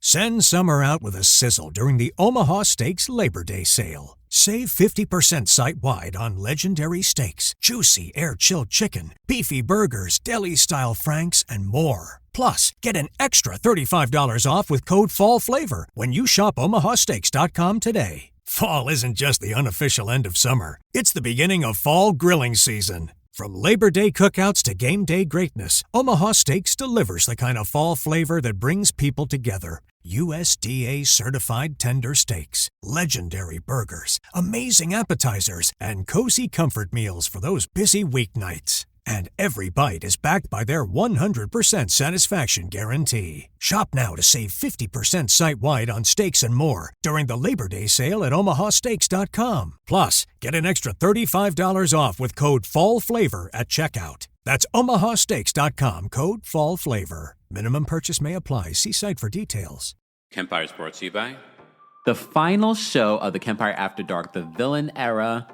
Send summer out with a sizzle during the Omaha Steaks Labor Day sale. Save 50% site-wide on legendary steaks, juicy air-chilled chicken, beefy burgers, deli-style franks, and more. Plus, get an extra $35 off with code FALLFLAVOR when you shop omahasteaks.com today. Fall isn't just the unofficial end of summer. It's the beginning of fall grilling season. From Labor Day cookouts to game day greatness, Omaha Steaks delivers the kind of fall flavor that brings people together. USDA-certified tender steaks, legendary burgers, amazing appetizers, and cozy comfort meals for those busy weeknights. And every bite is backed by their 100% satisfaction guarantee. Shop now to save 50% site-wide on steaks and more during the Labor Day sale at omahasteaks.com. Plus, get an extra $35 off with code FALLFLAVOR at checkout. That's omahasteaks.com, code FALLFLAVOR. Minimum purchase may apply. See site for details. Kempire is brought to you by the final show of the Kempire After Dark, the Villain Era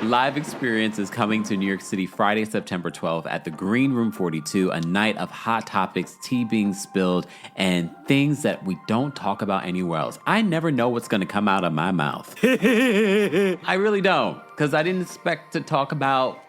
live experience is coming to New York City Friday, September 12th at the Green Room 42, a night of hot topics, tea being spilled, and things that we don't talk about anywhere else. I never know what's going to come out of my mouth. I really don't, because I didn't expect to talk about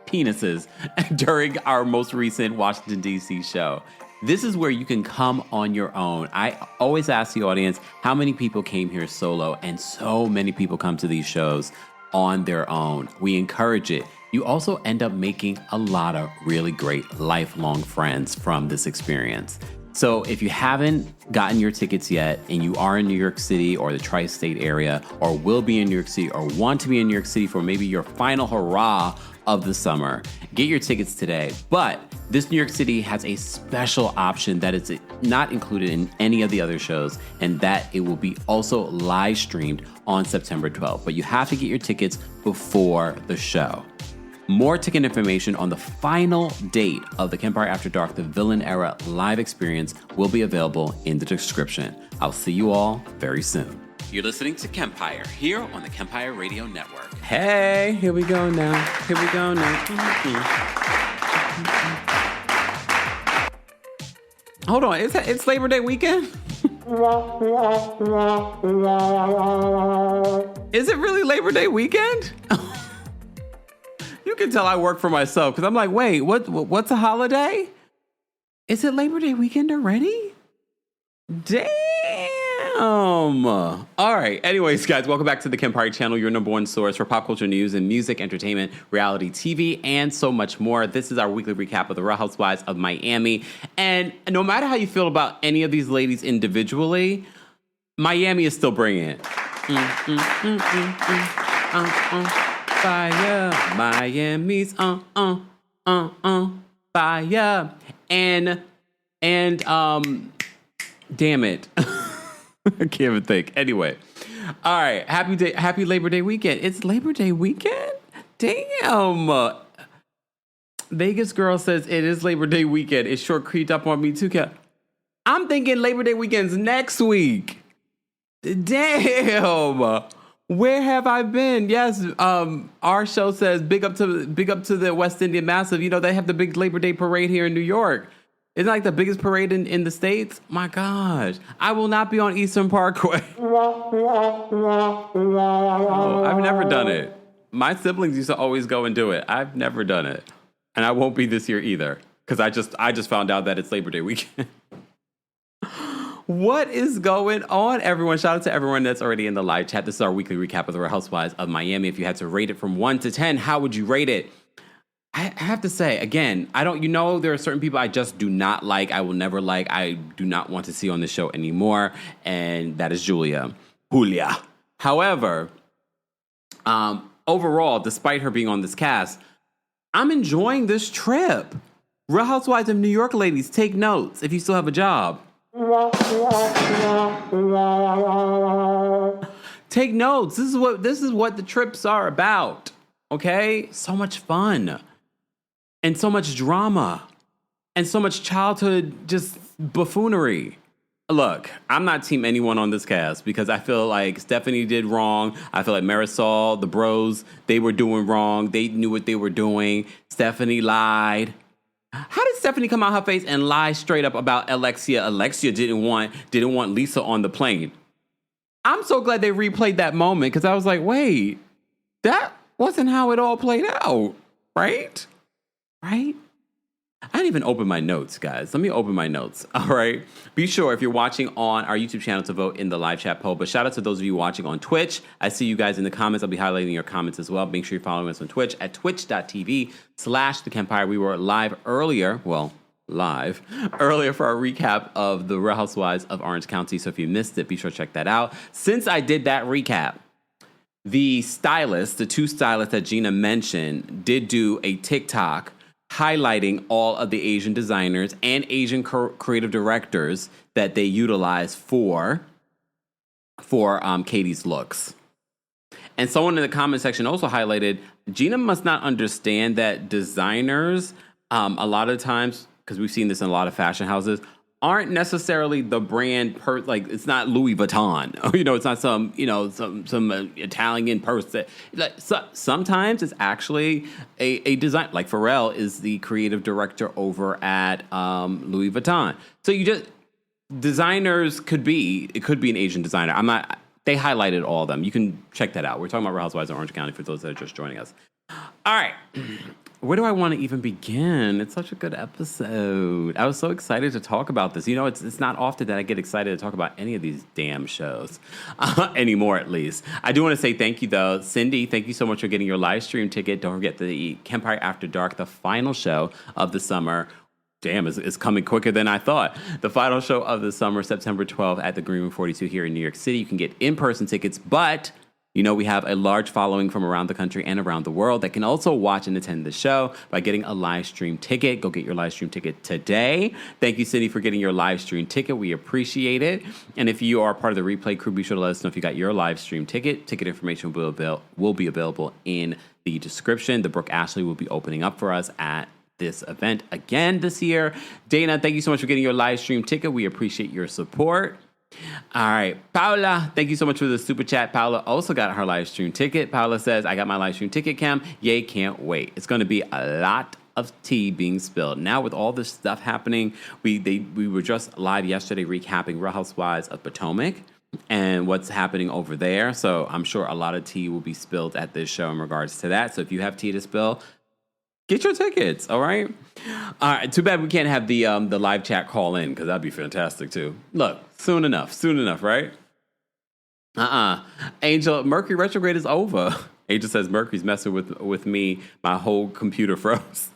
penises during our most recent Washington, D.C. show. This is where you can come on your own. I always ask the audience how many people came here solo, and so many people come to these shows on their own. We encourage it. You also end up making a lot of really great lifelong friends from this experience. So if you haven't gotten your tickets yet and you are in New York City or the tri-state area or will be in New York City or want to be in New York City for maybe your final hurrah of the summer, get your tickets today. But this New York City has a special option that is not included in any of the other shows, and that it will be also live streamed on September 12th. But you have to get your tickets before the show. More ticket information on the final date of the Kempire After Dark, the Villain Era live experience will be available in the description. I'll see you all very soon. You're listening to Kempire here on the Kempire Radio Network. Hey, here we go now. Here we go now. Hold on, it's Labor Day weekend? Is it really Labor Day weekend? You can tell I work for myself because I'm like, wait, what's a holiday? Is it Labor Day weekend already? Damn. All right. Anyways, guys, welcome back to the Kempire channel, your number one source for pop culture news and music, entertainment, reality TV, and so much more. This is our weekly recap of the Real Housewives of Miami. And no matter how you feel about any of these ladies individually, Miami is still bringing it. Fire, Miami's fire. And damn it. I can't even think. Anyway. All right. Happy Labor Day weekend. It's Labor Day weekend? Damn. Vegas girl says it is Labor Day weekend. It sure creeped up on me too. I'm thinking Labor Day weekend's next week. Damn. Where have I been? Yes, our show says big up to the West Indian Massive. You know, they have the big Labor Day parade here in New York. Isn't it like the biggest parade in the States? My gosh. I will not be on Eastern Parkway. Oh, I've never done it. My siblings used to always go and do it. I've never done it. And I won't be this year either. Because I just found out that it's Labor Day weekend. What is going on, everyone? Shout out to everyone that's already in the live chat. This is our weekly recap of the Real Housewives of Miami. If you had to rate it from 1 to 10, how would you rate it? I have to say, again, there are certain people I just do not like. I will never like. I do not want to see on the show anymore. And that is Julia. However, overall, despite her being on this cast, I'm enjoying this trip. Real Housewives of New York ladies, take notes if you still have a job. Take notes. This is what the trips are about. Okay? So much fun. And so much drama. And so much childhood just buffoonery. Look, I'm not team anyone on this cast because I feel like Stephanie did wrong. I feel like Marysol, the bros, they were doing wrong. They knew what they were doing. Stephanie lied. How did Stephanie come out her face and lie straight up about Alexia? Alexia didn't want Lisa on the plane. I'm so glad they replayed that moment because I was like, wait, that wasn't how it all played out, right? Right? I didn't even open my notes, guys. Let me open my notes. All right. Be sure if you're watching on our YouTube channel to vote in the live chat poll. But shout out to those of you watching on Twitch. I see you guys in the comments. I'll be highlighting your comments as well. Make sure you're following us on Twitch at twitch.tv/TheKempire. We were live earlier for our recap of the Real Housewives of Orange County. So if you missed it, be sure to check that out. Since I did that recap, the two stylists that Gina mentioned, did do a TikTok highlighting all of the Asian designers and Asian creative directors that they utilize for Katie's looks. And someone in the comment section also highlighted, Gina must not understand that designers, a lot of times, because we've seen this in a lot of fashion houses, aren't necessarily the brand like it's not Louis Vuitton, it's not some Italian person. Sometimes it's actually a design. Like Pharrell is the creative director over at Louis Vuitton. So designers could be an Asian designer. They highlighted all of them. You can check that out. We're talking about Real Housewives of Orange County for those that are just joining us. All right. Where do I want to even begin? It's such a good episode. I was so excited to talk about this. It's not often that I get excited to talk about any of these damn shows anymore, at least. I do want to say thank you, though. Cindy, thank you so much for getting your live stream ticket. Don't forget the Kempire After Dark, the final show of the summer. Damn, it's coming quicker than I thought. The final show of the summer, September 12th at the Green Room 42 here in New York City. You can get in-person tickets, but we have a large following from around the country and around the world that can also watch and attend the show by getting a live stream ticket. Go get your live stream ticket today. Thank you, Cindy, for getting your live stream ticket. We appreciate it. And if you are part of the replay crew, be sure to let us know if you got your live stream ticket. Ticket information will be available in the description. The Brooke Ashley will be opening up for us at this event again this year. Dana, thank you so much for getting your live stream ticket. We appreciate your support. All right, Paula, thank you so much for the super chat. Paula also got her live stream ticket. Paula says, I got my live stream ticket, Cam. Yay, can't wait. It's going to be a lot of tea being spilled. Now with all this stuff happening, we were just live yesterday recapping Real Housewives of Potomac and what's happening over there. So I'm sure a lot of tea will be spilled at this show in regards to that. So if you have tea to spill, get your tickets, all right? All right, too bad we can't have the live chat call in because that'd be fantastic too. Look, soon enough, right? Angel, Mercury retrograde is over. Angel says Mercury's messing with me. My whole computer froze.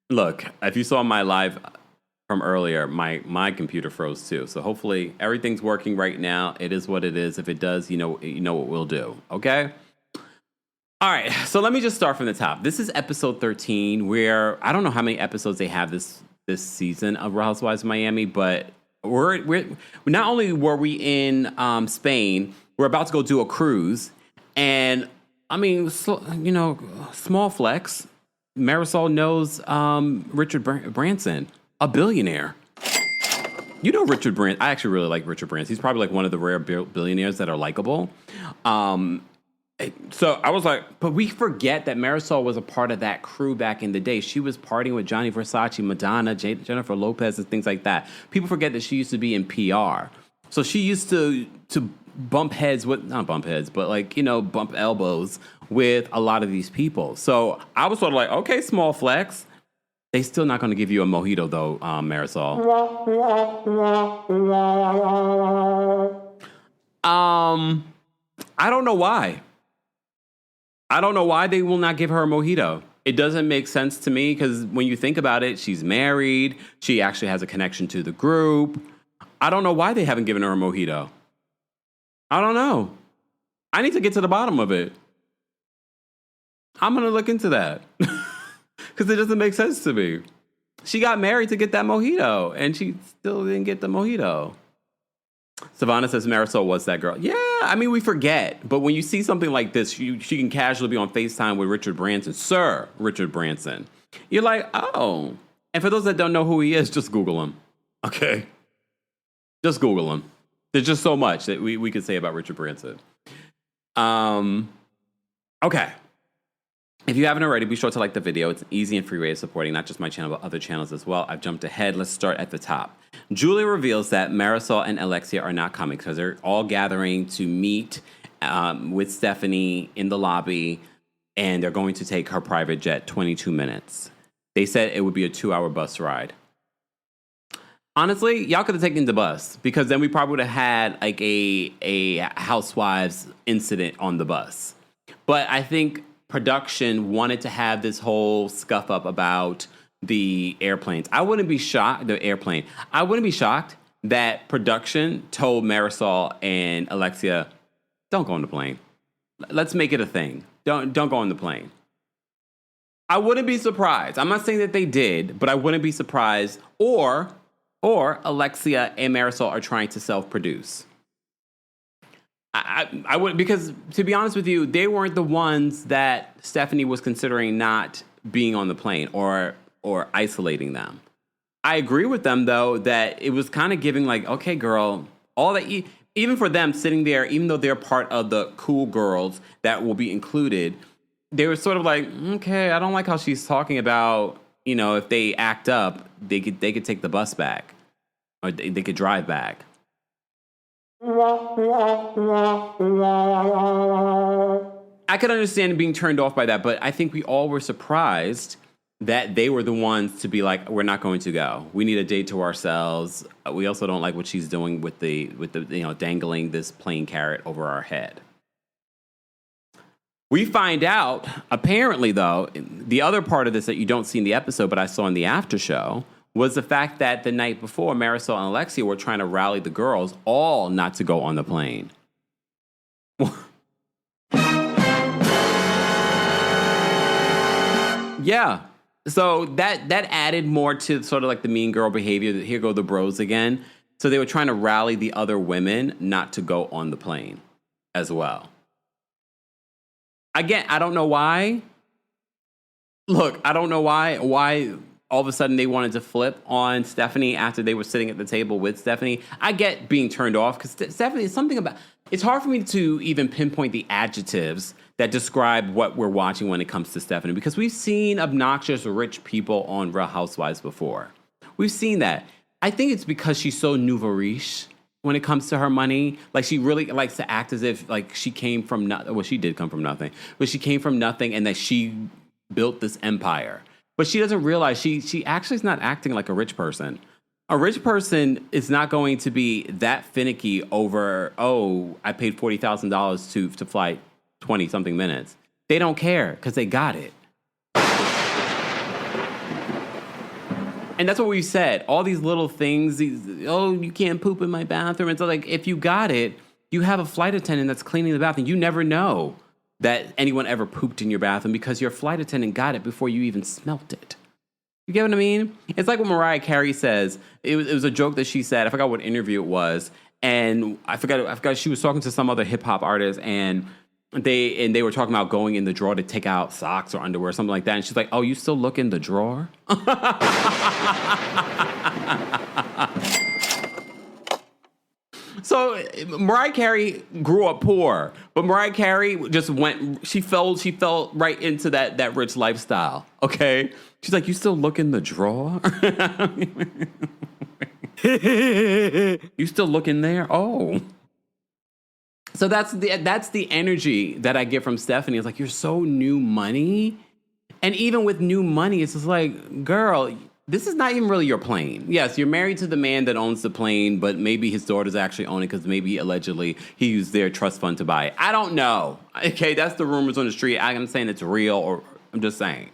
Look, if you saw my live from earlier, my computer froze too. So hopefully everything's working right now. It is what it is. If it does, you know what we'll do. Okay. All right, so let me just start from the top. This is episode 13, where I don't know how many episodes they have this season of Real Housewives of Miami, but we're not only were we in Spain, we're about to go do a cruise, and I mean, small flex. Marysol knows Richard Branson, a billionaire. Richard Branson. I actually really like Richard Branson. He's probably like one of the rare billionaires that are likable. So I was like, but we forget that Marysol was a part of that crew back in the day. She was partying with Johnny Versace, Madonna, Jennifer Lopez, and things like that. People forget that she used to be in PR. So she used to bump heads with, not bump heads, but bump elbows with a lot of these people. So I was sort of like, okay, small flex. They still not going to give you a mojito though, Marysol. I don't know why. I don't know why they will not give her a mojito. It doesn't make sense to me because when you think about it, she's married. She actually has a connection to the group. I don't know why they haven't given her a mojito. I don't know. I need to get to the bottom of it. I'm going to look into that because it doesn't make sense to me. She got married to get that mojito and she still didn't get the mojito. Savannah says Marysol was that girl. Yeah, I mean, we forget. But when you see something like this, she can casually be on FaceTime with Richard Branson. Sir Richard Branson. You're like, oh. And for those that don't know who he is, just Google him. Okay? Just Google him. There's just so much that we could say about Richard Branson. Okay. If you haven't already, be sure to like the video. It's an easy and free way of supporting not just my channel, but other channels as well. I've jumped ahead. Let's start at the top. Julia reveals that Marysol and Alexia are not coming because they're all gathering to meet with Stephanie in the lobby, and they're going to take her private jet 22 minutes. They said it would be a 2-hour bus ride. Honestly, y'all could have taken the bus because then we probably would have had like a Housewives incident on the bus. But I think production wanted to have this whole scuff up about the airplanes. I wouldn't be shocked that production told Marysol and Alexia, don't go on the plane. Let's make it a thing. Don't go on the plane. I wouldn't be surprised. I'm not saying that they did, but I wouldn't be surprised. Or Alexia and Marysol are trying to self-produce. I would, because to be honest with you, they weren't the ones that Stephanie was considering not being on the plane or isolating them. I agree with them though that it was kind of giving like, okay, girl, all that even for them sitting there, even though they're part of the cool girls that will be included, they were sort of like, okay, I don't like how she's talking about, if they act up, they could take the bus back or they could drive back. I could understand being turned off by that, but I think we all were surprised that they were the ones to be like, we're not going to go. We need a day to ourselves. We also don't like what she's doing with the dangling this plain carrot over our head. We find out, apparently though, the other part of this that you don't see in the episode, but I saw in the after show, was the fact that the night before, Marysol and Alexia were trying to rally the girls all not to go on the plane. Yeah. So that added more to sort of like the mean girl behavior. Here go the bros again. So they were trying to rally the other women not to go on the plane as well. Again, I don't know why. Look, I don't know why all of a sudden they wanted to flip on Stephanie after they were sitting at the table with Stephanie. I get being turned off because Stephanie, it's hard for me to even pinpoint the adjectives that describe what we're watching when it comes to Stephanie, because we've seen obnoxious rich people on Real Housewives before. We've seen that. I think it's because she's so nouveau riche when it comes to her money. Like, she really likes to act as if like she came from nothing. Well, she did come from nothing, but she came from nothing and that she built this empire. But she doesn't realize she actually is not acting like a rich person. A rich person is not going to be that finicky over, oh, I paid $40,000 to fly 20-something minutes. They don't care because they got it. And that's what we said. All these little things, you can't poop in my bathroom. And so, like, if you got it, you have a flight attendant that's cleaning the bathroom. You never know that anyone ever pooped in your bathroom because your flight attendant got it before you even smelt it. You get what I mean? It's like what Mariah Carey says. It was a joke that she said. I forgot what interview it was. And I forgot she was talking to some other hip-hop artist, and they were talking about going in the drawer to take out socks or underwear or something like that. And she's like, oh, you still look in the drawer? So Mariah Carey grew up poor, but Mariah Carey just she fell right into that rich lifestyle. Okay. She's like, you still look in the drawer? You still look in there? Oh. So that's the energy that I get from Stephanie. It's like, you're so new money. And even with new money, it's just like, girl, this is not even really your plane. Yes, you're married to the man that owns the plane, but maybe his daughters actually own it because maybe allegedly he used their trust fund to buy it. I don't know. Okay, that's the rumors on the street. I'm saying it's real, or I'm just saying.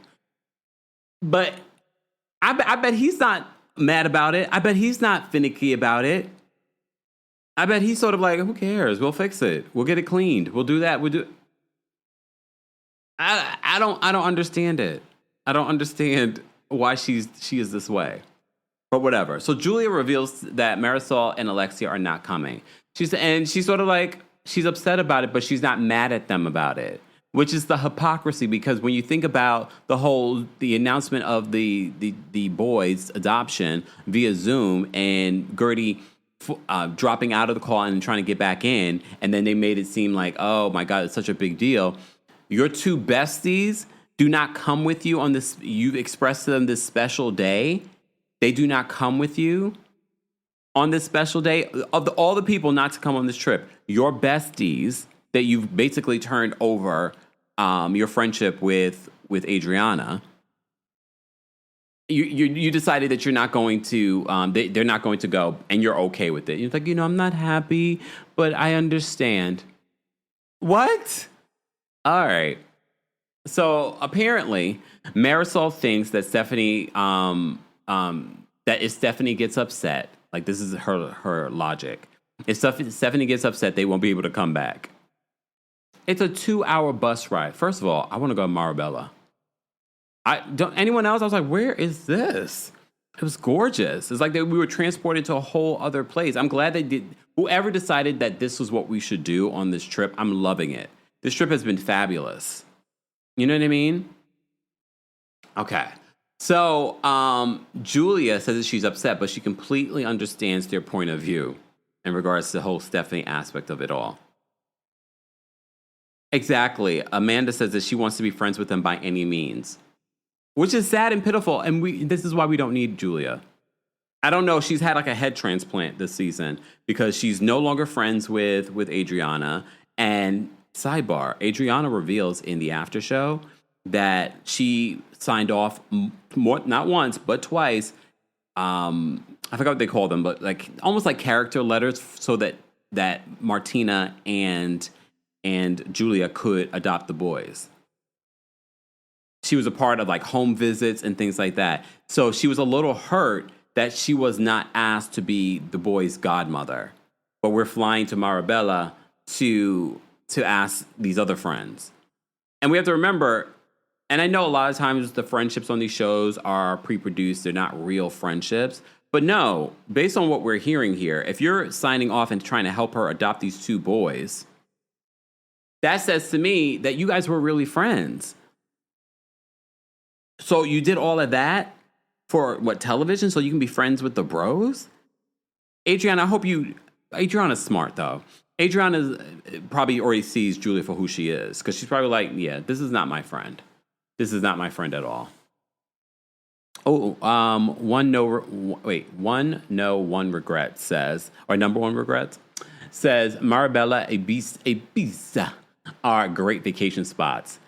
But I bet he's not mad about it. I bet he's not finicky about it. I bet he's sort of like, who cares? We'll fix it. We'll get it cleaned. We'll do that. We'll do. I don't understand it. I don't understand why she is this way. But whatever. So Julia reveals that Marysol and Alexia are not coming. She's sort of like, she's upset about it, but she's not mad at them about it, which is the hypocrisy, because when you think about the announcement of the boys' adoption via Zoom and Gertie dropping out of the call and trying to get back in, and then they made it seem like, oh my God, it's such a big deal. Your two besties do not come with you on this. You've expressed to them this special day. They do not come with you on this special day. Of all the people not to come on this trip, your besties that you've basically turned over your friendship with Adriana, you decided that you're not going to, they're not going to go, and you're okay with it. You're like, I'm not happy, but I understand. What? All right. So apparently, Marysol thinks that Stephanie, that if Stephanie gets upset, like this is her logic. If Stephanie gets upset, they won't be able to come back. It's a 2-hour bus ride. First of all, I want to go to Marbella. Anyone else? I was like, where is this? It was gorgeous. It's like we were transported to a whole other place. I'm glad they did. Whoever decided that this was what we should do on this trip, I'm loving it. This trip has been fabulous. You know what I mean? Okay. So Julia says that she's upset, but she completely understands their point of view in regards to the whole Stephanie aspect of it all. Exactly. Amanda says that she wants to be friends with them by any means, which is sad and pitiful. And this is why we don't need Julia. I don't know. She's had like a head transplant this season because she's no longer friends with Adriana. And sidebar, Adriana reveals in the after show that she signed off not once, but twice. I forgot what they call them, but like almost like character letters so that Martina and Julia could adopt the boys. She was a part of like home visits and things like that. So she was a little hurt that she was not asked to be the boys' godmother. But we're flying to Marbella to ask these other friends. And we have to remember, and I know a lot of times the friendships on these shows are pre-produced. They're not real friendships. But no, based on what we're hearing here, if you're signing off and trying to help her adopt these 2 boys, that says to me that you guys were really friends. So you did all of that for what, television? So you can be friends with the bros? Adriana, Adriana's smart though. Adriana probably already sees Julia for who she is because she's probably like, yeah, this is not my friend. This is not my friend at all. Oh, one regret says, or number one regret says, Marbella, Ibiza are great vacation spots.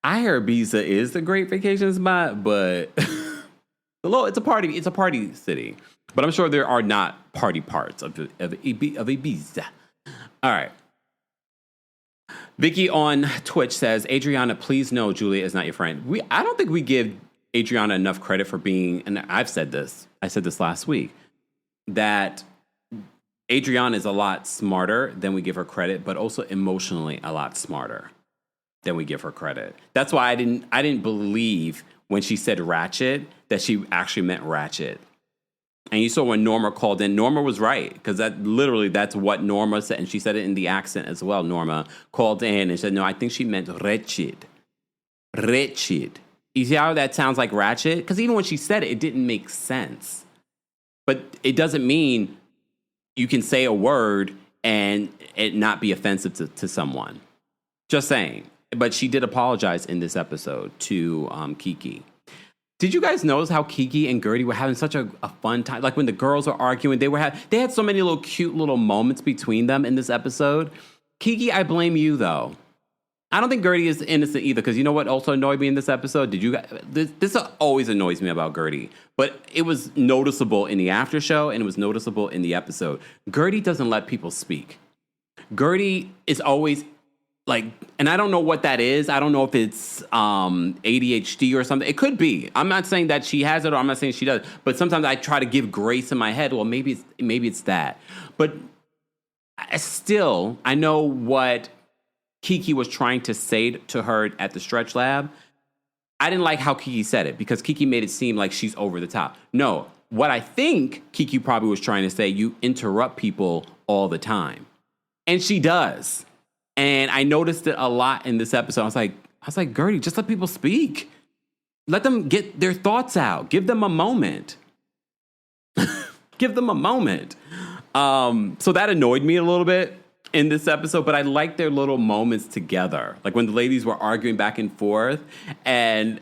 I heard Ibiza is a great vacation spot, but it's a party city. But I'm sure there are not party parts of Ibiza. All right. Vicky on Twitch says, Adriana, please know Julia is not your friend. I don't think we give Adriana enough credit for being, and I said this last week, that Adriana is a lot smarter than we give her credit, but also emotionally a lot smarter than we give her credit. That's why I didn't believe when she said ratchet that she actually meant ratchet. And you saw when Norma called in, Norma was right, because that's what Norma said, and she said it in the accent as well. Norma called in and said, no, I think she meant wretched. Wretched. You see how that sounds like ratchet? Because even when she said it, it didn't make sense. But it doesn't mean you can say a word and it not be offensive to someone. Just saying. But she did apologize in this episode to Kiki. Did you guys notice how Kiki and Gertie were having such a fun time? Like when the girls were arguing, they had so many little cute little moments between them in this episode. Kiki, I blame you though. I don't think Gertie is innocent either, because you know what also annoyed me in this episode? This always annoys me about Gertie, but it was noticeable in the after show and it was noticeable in the episode. Gertie doesn't let people speak. Gertie is always like, and I don't know what that is. I don't know if it's ADHD or something. It could be. I'm not saying that she has it, or I'm not saying she does. But sometimes I try to give grace in my head. Well, maybe it's that. But still, I know what Kiki was trying to say to her at the Stretch Lab. I didn't like how Kiki said it, because Kiki made it seem like she's over the top. No, what I think Kiki probably was trying to say, you interrupt people all the time. And she does. And I noticed it a lot in this episode. I was like, Gertie, just let people speak. Let them get their thoughts out. Give them a moment. Give them a moment. So that annoyed me a little bit. in this episode, but I like their little moments together. Like when the ladies were arguing back and forth and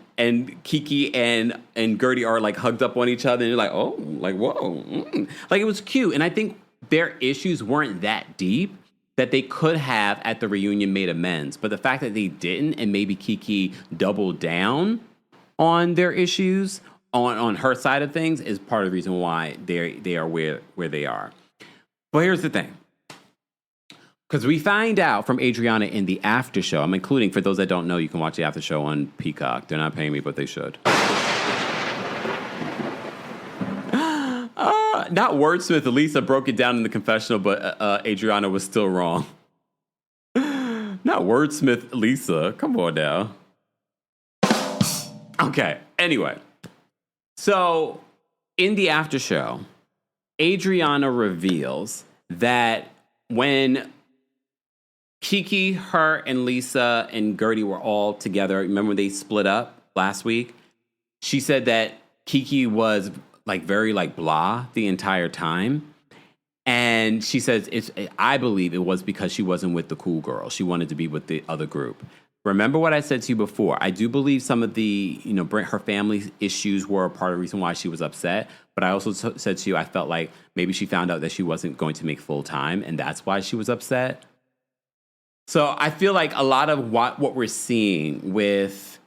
Kiki and Gertie are like hugged up on each other and you're like, oh, like, whoa. Like it was cute. And I think their issues weren't that deep that they could have at the reunion made amends. But the fact that they didn't and maybe Kiki doubled down on their issues on her side of things is part of the reason why they are where they are. But here's the thing. Because we find out from Adriana in the after show, I'm including, for those that don't know, you can watch the after show on Peacock. They're not paying me, but they should. Not wordsmith. Lisa broke it down in the confessional, but Adriana was still wrong. Not wordsmith Lisa. Come on now. Okay, anyway. So, in the after show, Adriana reveals that when Kiki, her, and Lisa and Gertie were all together, remember when they split up last week? She said that Kiki was like very like blah the entire time. And she says, I believe it was because she wasn't with the cool girl. She wanted to be with the other group. Remember what I said to you before. I do believe some of the, her family issues were a part of the reason why she was upset. But I also said to you, I felt like maybe she found out that she wasn't going to make full time, and that's why she was upset. So I feel like a lot of what we're seeing with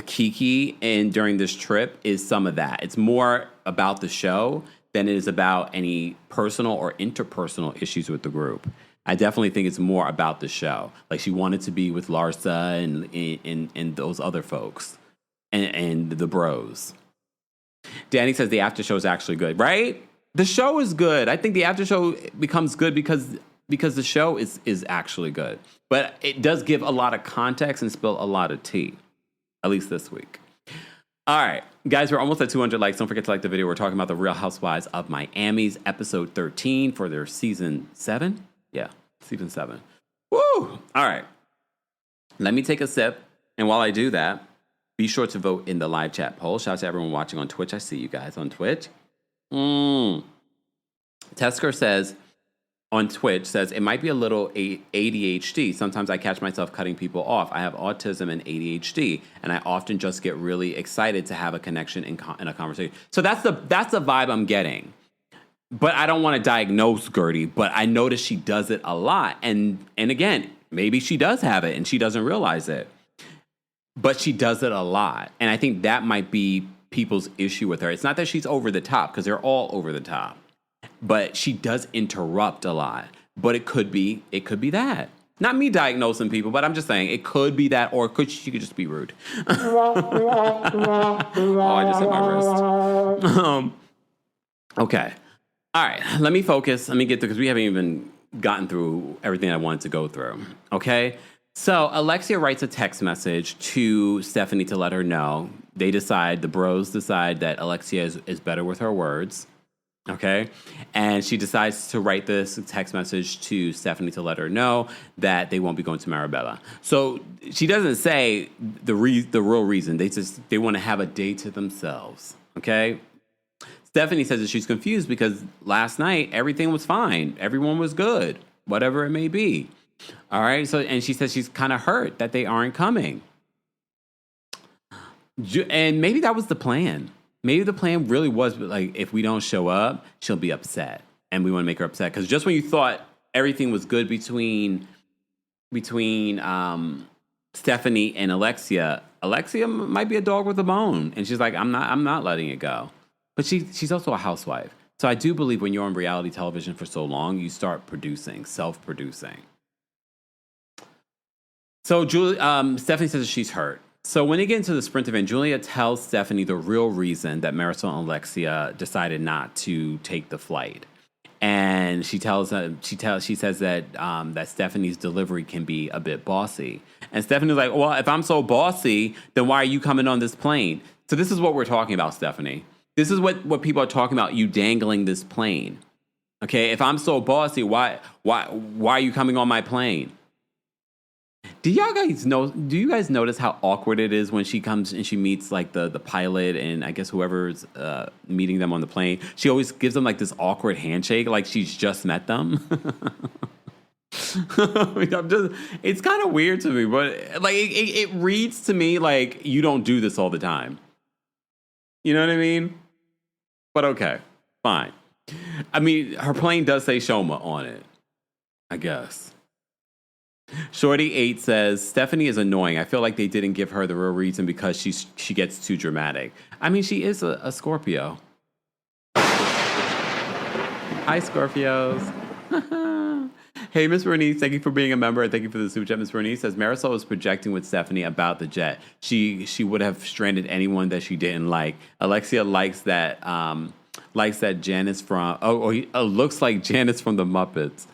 Kiki and during this trip is some of that. It's more about the show than it is about any personal or interpersonal issues with the group. I definitely think it's more about the show. Like she wanted to be with Larsa and those other folks and the bros. Danny says the after show is actually good, right? The show is good. I think the after show becomes good because the show is actually good. But it does give a lot of context and spill a lot of tea, at least this week. All right, guys, we're almost at 200 likes. Don't forget to like the video. We're talking about the Real Housewives of Miami's episode 13 for their season 7. Yeah, season 7. Woo! All right. Let me take a sip. And while I do that, be sure to vote in the live chat poll. Shout out to everyone watching on Twitch. I see you guys on Twitch. Tesker says, on Twitch, says, it might be a little ADHD. Sometimes I catch myself cutting people off. I have autism and ADHD, and I often just get really excited to have a connection in a conversation. So that's the vibe I'm getting. But I don't want to diagnose Gertie, but I notice she does it a lot. And again, maybe she does have it and she doesn't realize it. But she does it a lot. And I think that might be people's issue with her. It's not that she's over the top, because they're all over the top. But she does interrupt a lot. But it could be that. Not me diagnosing people, but I'm just saying it could be that, or she could just be rude. Oh, I just hit my wrist. Okay. All right, let me focus. Let me get through, because we haven't even gotten through everything I wanted to go through. Okay? So Alexia writes a text message to Stephanie to let her know. The bros decide that Alexia is better with her words. Okay? And she decides to write this text message to Stephanie to let her know that they won't be going to Marbella. So she doesn't say the real reason. They want to have a day to themselves. Okay? Stephanie says that she's confused because last night everything was fine. Everyone was good, whatever it may be. All right. So, and she says she's kind of hurt that they aren't coming. And maybe that was the plan. Maybe the plan really was like, if we don't show up, she'll be upset, and we want to make her upset. Because just when you thought everything was good between Stephanie and Alexia might be a dog with a bone, and she's like, I'm not letting it go. But she's also a housewife. So I do believe when you're on reality television for so long, you start self-producing. So Stephanie says that she's hurt. So when they get into the sprint event, Julia tells Stephanie the real reason that Marysol and Alexia decided not to take the flight. And she says that Stephanie's delivery can be a bit bossy. And Stephanie's like, well, if I'm so bossy, then why are you coming on this plane? So this is what we're talking about, Stephanie. This is what people are talking about, you dangling this plane. Okay, if I'm so bossy, why are you coming on my plane? Do you guys notice how awkward it is when she comes and she meets like the pilot and I guess whoever's meeting them on the plane? She always gives them like this awkward handshake, like she's just met them. It's kind of weird to me, but like it reads to me like you don't do this all the time. You know what I mean? But okay, fine. I mean, her plane does say Shoma on it, I guess. Shorty8 says, Stephanie is annoying. I feel like they didn't give her the real reason because she gets too dramatic. I mean, she is a Scorpio. Hi, Scorpios. Hey, Miss Bernice, thank you for being a member, and thank you for the super chat. Miss Bernice says, Marysol was projecting with Stephanie about the jet. She would have stranded anyone that she didn't like. Alexia likes that Janice from, looks like Janice from the Muppets.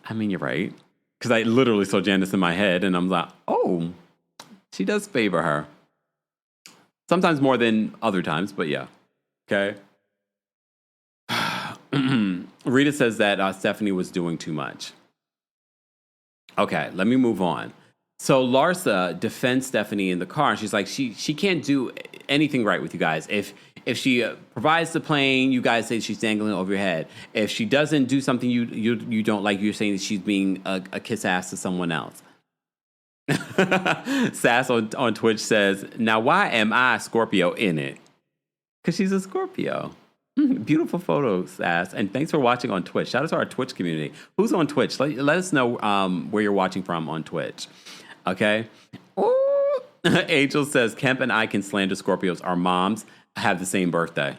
I mean, you're right. Because I literally saw Janice in my head, and I'm like, oh, she does favor her. Sometimes more than other times, but yeah. Okay. Rita says that Stephanie was doing too much. Okay, let me move on. So Larsa defends Stephanie in the car, and she's like, she can't do anything right with you guys. If she provides the plane, you guys say she's dangling over your head. If she doesn't do something you don't like, you're saying that she's being a kiss ass to someone else. Sass on Twitch says, now why am I Scorpio in it? Because she's a Scorpio. Beautiful photo, Sass. And thanks for watching on Twitch. Shout out to our Twitch community. Who's on Twitch? Let us know where you're watching from on Twitch. Okay? Ooh. Angel says, Kemp and I can slander Scorpios. Our moms have the same birthday.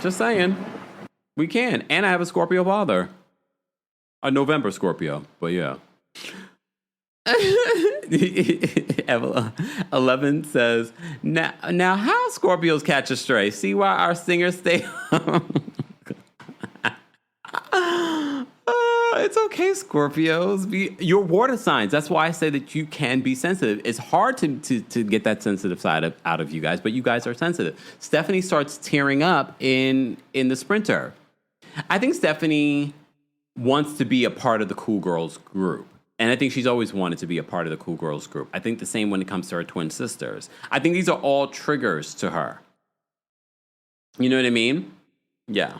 Just saying. We can. And I have a Scorpio father. A November Scorpio. But yeah. 11 says, now how Scorpios catch a stray? See why our singers stay it's okay, Scorpios. You're water signs. That's why I say that you can be sensitive. It's hard to get that sensitive side out of you guys, but you guys are sensitive. Stephanie starts tearing up in the Sprinter. I think Stephanie wants to be a part of the cool girls group. And I think she's always wanted to be a part of the cool girls group. I think the same when it comes to her twin sisters. I think these are all triggers to her. You know what I mean? Yeah.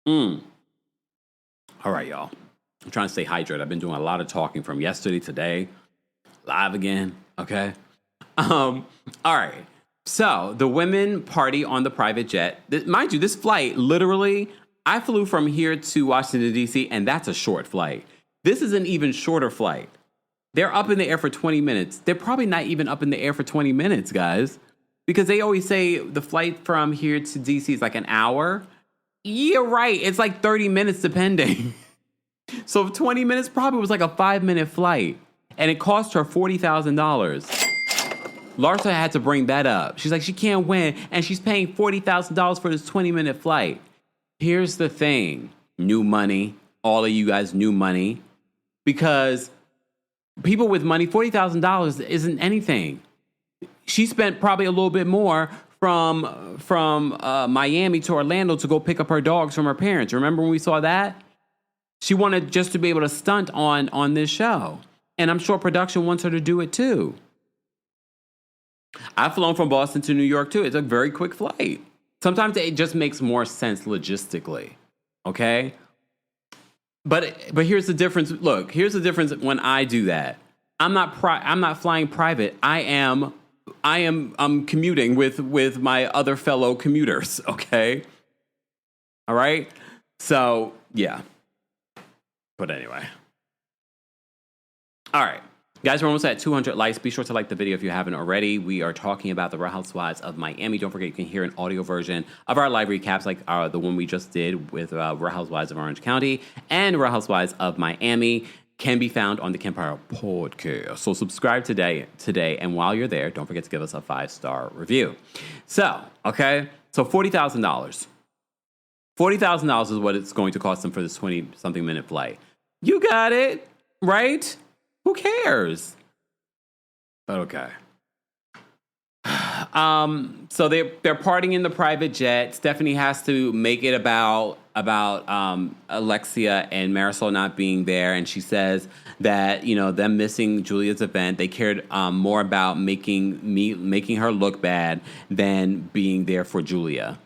All right, y'all. I'm trying to stay hydrated. I've been doing a lot of talking from yesterday, today, live again. Okay. All right. So the women party on the private jet. Mind you, this flight, literally, I flew from here to Washington, D.C., and that's a short flight. This is an even shorter flight. They're up in the air for 20 minutes. They're probably not even up in the air for 20 minutes, guys. Because they always say the flight from here to D.C. is like an hour. Yeah, right. It's like 30 minutes depending. So 20 minutes probably was like a 5-minute flight. And it cost her $40,000. Larsa had to bring that up. She's like, she can't win. And she's paying $40,000 for this 20-minute flight. Here's the thing. New money. All of you guys, new money. Because people with money, $40,000 isn't anything. She spent probably a little bit more from Miami to Orlando to go pick up her dogs from her parents. Remember when we saw that? She wanted just to be able to stunt on this show. And I'm sure production wants her to do it too. I've flown from Boston to New York too. It's a very quick flight. Sometimes it just makes more sense logistically. Okay? But here's the difference. Look, here's the difference when I do that. I'm not flying private. I'm commuting with my other fellow commuters, okay? All right? So, yeah. But anyway. All right. Guys, we're almost at 200 likes. Be sure to like the video if you haven't already. We are talking about the Real Housewives of Miami. Don't forget you can hear an audio version of our live recaps like the one we just did with Real Housewives of Orange County and Real Housewives of Miami. Can be found on the Kempire podcast. So subscribe today. And while you're there, don't forget to give us a 5-star review. So, okay. So $40,000. $40,000 is what it's going to cost them for this 20-something minute flight. You got it, right? Who cares? But okay. So they're partying in the private jet. Stephanie has to make it about Alexia and Marysol not being there, and she says that them missing Julia's event, they cared more about making her look bad than being there for Julia.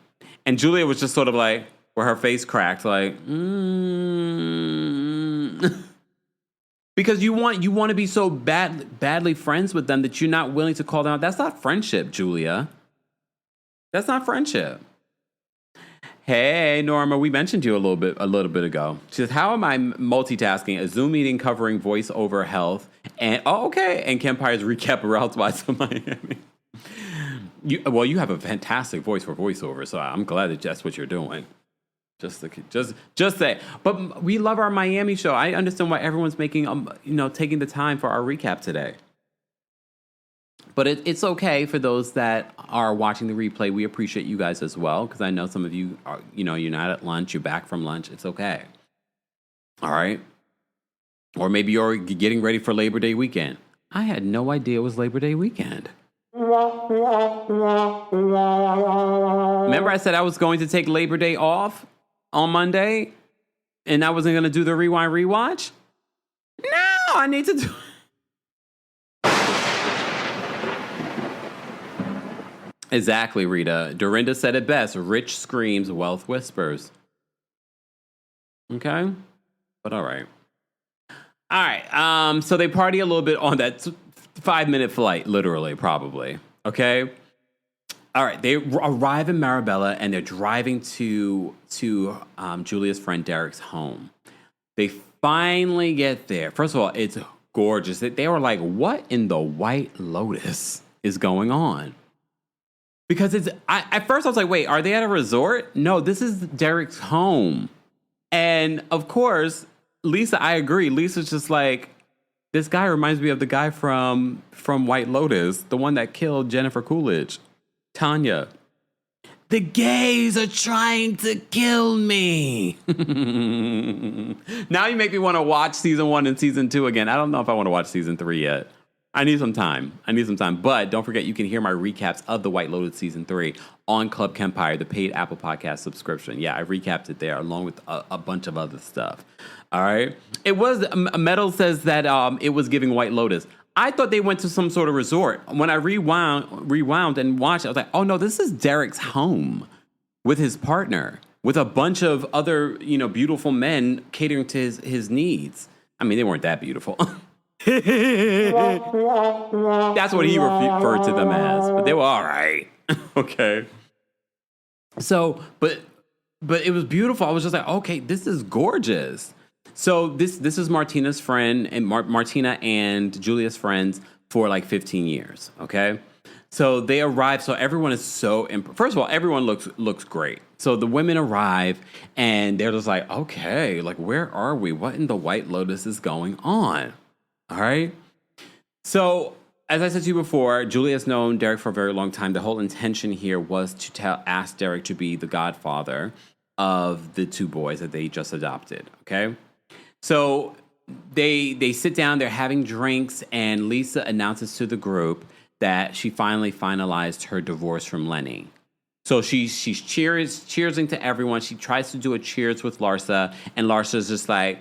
And Julia was just sort of like, where her face cracked, like, because you want to be so badly friends with them that you're not willing to call them out. That's not friendship, Julia. That's not friendship. Hey, Norma, we mentioned you a little bit ago. She says, how am I multitasking? A Zoom meeting covering voiceover health. And, and Kempire's recap of Real Housewives of Miami. You have a fantastic voice for voiceover, so I'm glad that that's what you're doing. Just say. But we love our Miami show. I understand why everyone's making, taking the time for our recap today. But it's okay for those that are watching the replay. We appreciate you guys as well, because I know some of you are, you're not at lunch, you're back from lunch. It's okay. All right. Or maybe you're getting ready for Labor Day weekend. I had no idea it was Labor Day weekend. Remember I said I was going to take Labor Day off on Monday and I wasn't going to do the rewind rewatch? No, I need to do. Exactly, Rita. Dorinda said it best. Rich screams, wealth whispers. Okay? But all right. All right. So they party a little bit on that 5-minute flight, literally, probably. Okay? All right. They arrive in Marbella, and they're driving to Julia's friend Derek's home. They finally get there. First of all, it's gorgeous. They were like, what in the White Lotus is going on? Because at first I was like, wait, are they at a resort? No, this is Derek's home. And of course, Lisa, I agree. Lisa's just like, this guy reminds me of the guy from White Lotus, the one that killed Jennifer Coolidge, Tanya. The gays are trying to kill me. Now you make me want to watch season 1 and season 2 again. I don't know if I want to watch season 3 yet. I need some time. But don't forget, you can hear my recaps of the White Lotus season 3 on Club Kempire, the paid Apple Podcast subscription. Yeah, I recapped it there along with a bunch of other stuff. All right. It was, Metal says that it was giving White Lotus. I thought they went to some sort of resort. When I rewound and watched, I was like, oh no, this is Derek's home with his partner, with a bunch of other, beautiful men catering to his needs. I mean, they weren't that beautiful. That's what he referred to them as, but they were all right. Okay. So, but it was beautiful. I was just like, okay, this is gorgeous. So this is Martina's friend, and Martina and Julia's friends for like 15 years. Okay. So they arrive. So everyone is so first of all, everyone looks great. So the women arrive and they're just like, okay, like, where are we? What in the White Lotus is going on? All right. So, as I said to you before, Julia's known Derek for a very long time. The whole intention here was to ask Derek to be the godfather of the 2 boys that they just adopted. Okay. So they sit down, they're having drinks, and Lisa announces to the group that she finally finalized her divorce from Lenny. So she's cheersing to everyone. She tries to do a cheers with Larsa, and Larsa's just like,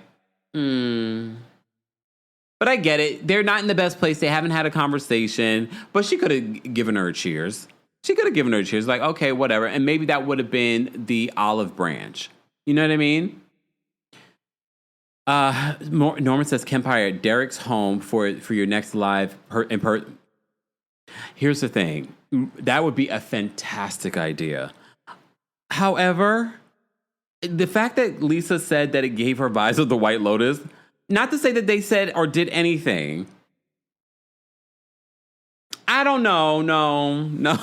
But I get it. They're not in the best place. They haven't had a conversation. But she could have given her a cheers. Like, okay, whatever. And maybe that would have been the olive branch. You know what I mean? Norman says, Kempire, Derek's home for your next live. Here's the thing. That would be a fantastic idea. However, the fact that Lisa said that it gave her vibes of the White Lotus... Not to say that they said or did anything. I don't know. No.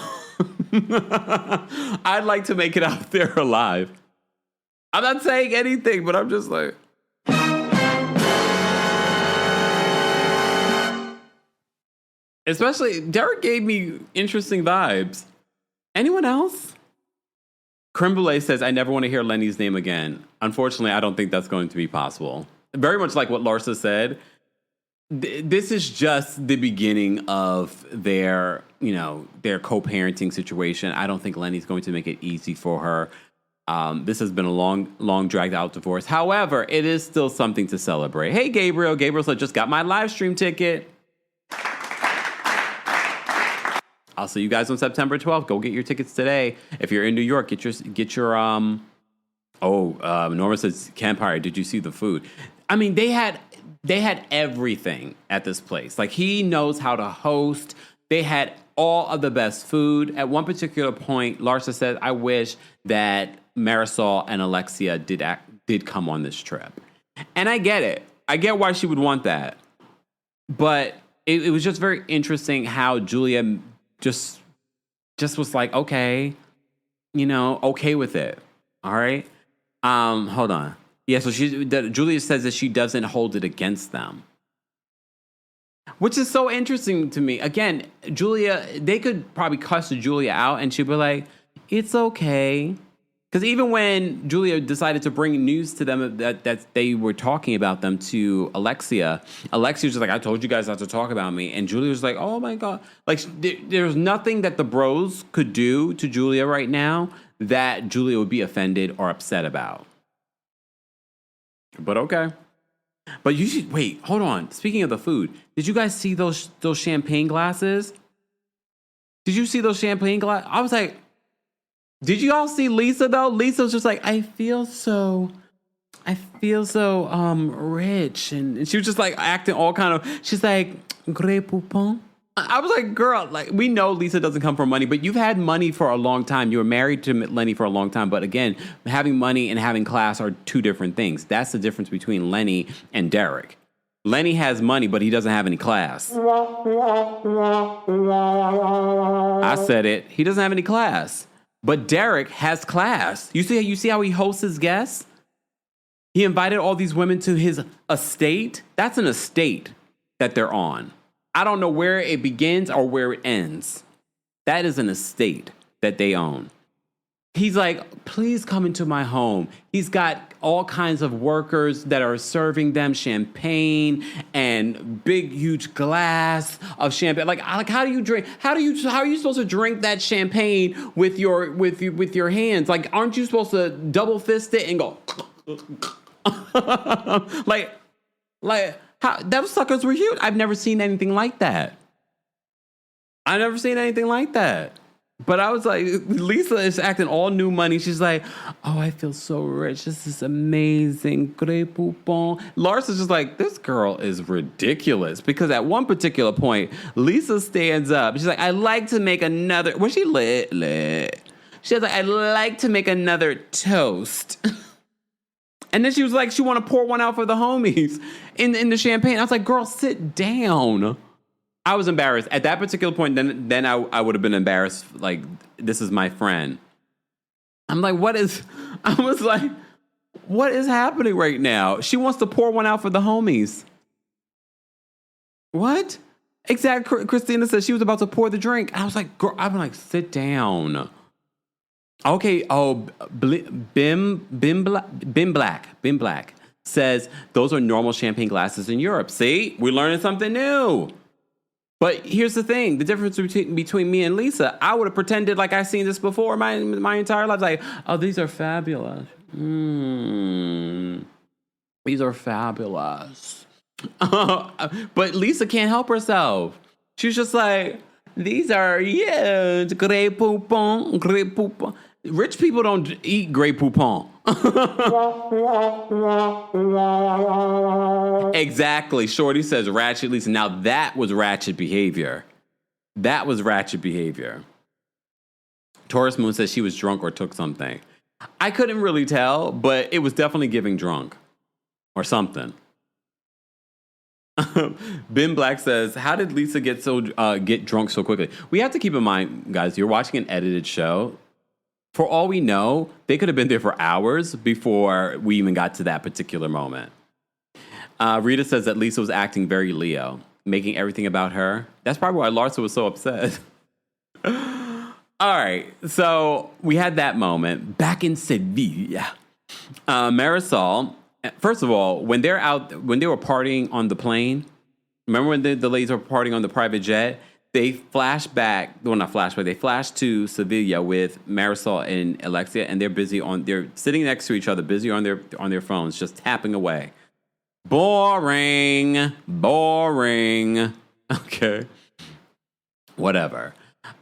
I'd like to make it out there alive. I'm not saying anything, but I'm just like... Especially, Derek gave me interesting vibes. Anyone else? Creme Brulee says, I never want to hear Lenny's name again. Unfortunately, I don't think that's going to be possible. Very much like what Larsa said, this is just the beginning of their co-parenting situation. I don't think Lenny's going to make it easy for her. This has been a long dragged out divorce. However, it is still something to celebrate. Hey, Gabriel. Gabriel said, just got my live stream ticket. I'll see you guys on September 12th. Go get your tickets today. If you're in New York, get your Norma says, Kempire, did you see the food? I mean, they had everything at this place. Like, he knows how to host. They had all of the best food. At one particular point, Larsa said, I wish that Marysol and Alexia did come on this trip. And I get it. I get why she would want that. But it was just very interesting how Julia just was like, okay, okay with it. All right. Hold on. Yeah, so Julia says that she doesn't hold it against them. Which is so interesting to me. Again, Julia, they could probably cuss Julia out and she'd be like, it's okay. Because even when Julia decided to bring news to them that they were talking about them to Alexia was just like, I told you guys not to talk about me. And Julia was like, oh my God. Like, there's nothing that the bros could do to Julia right now that Julia would be offended or upset about. But okay. But you should wait. Hold on. Speaking of the food, did you guys see those champagne glasses? Did you see those champagne glasses? I was like, did you all see Lisa though? Lisa was just like, I feel so rich, and she was just like acting all kind of. She's like, Grey Poupon. I was like, girl, like, we know Lisa doesn't come from money, but you've had money for a long time. You were married to Lenny for a long time. But again, having money and having class are two different things. That's the difference between Lenny and Derek. Lenny has money, but he doesn't have any class. I said it. He doesn't have any class. But Derek has class. You see how he hosts his guests? He invited all these women to his estate. That's an estate that they're on. I don't know where it begins or where it ends. That is an estate that they own. He's like, please come into my home. He's got all kinds of workers that are serving them champagne and big, huge glass of champagne. Like how do you drink? How are you supposed to drink that champagne with your hands? Like, aren't you supposed to double fist it and go like how those suckers were huge. I've never seen anything like that. But I was like, Lisa is acting all new money. She's like, oh, I feel so rich. This is amazing. Grey Poupon. Larsa's just like, this girl is ridiculous. Because at one particular point, Lisa stands up. She's like, I'd like to make another. Was she lit? She was like, I'd like to make another toast. And then she was like, she want to pour one out for the homies in the champagne. I was like, girl, sit down. I was embarrassed. At that particular point, then I would have been embarrassed. Like, this is my friend. I was like, what is happening right now? She wants to pour one out for the homies. What? Exactly. Christina said she was about to pour the drink. I was like, girl, I'm like, sit down. Okay. Oh, Bim Black says those are normal champagne glasses in Europe. See, we're learning something new. But here's the thing: the difference between me and Lisa, I would have pretended like I've seen this before my entire life. Like, oh, these are fabulous. These are fabulous. But Lisa can't help herself. She's just like, these are, Grey Poupon, Grey Poupon. Rich people don't eat Grey Poupon. Exactly. Shorty says ratchet Lisa. Now that was ratchet behavior. Taurus Moon says she was drunk or took something. I couldn't really tell, but it was definitely giving drunk or something. Ben Black says, how did Lisa get drunk so quickly? We have to keep in mind, guys, you're watching an edited show. For all we know, they could have been there for hours before we even got to that particular moment. Rita says that Lisa was acting very Leo, making everything about her. That's probably why Larsa was so upset. All right, so we had that moment back in Sevilla. Marysol, first of all, when they were partying on the plane, remember when the ladies were partying on the private jet? They flash to Sevilla with Marysol and Alexia, and they're sitting next to each other, busy on their phones, just tapping away. Boring. Okay. Whatever.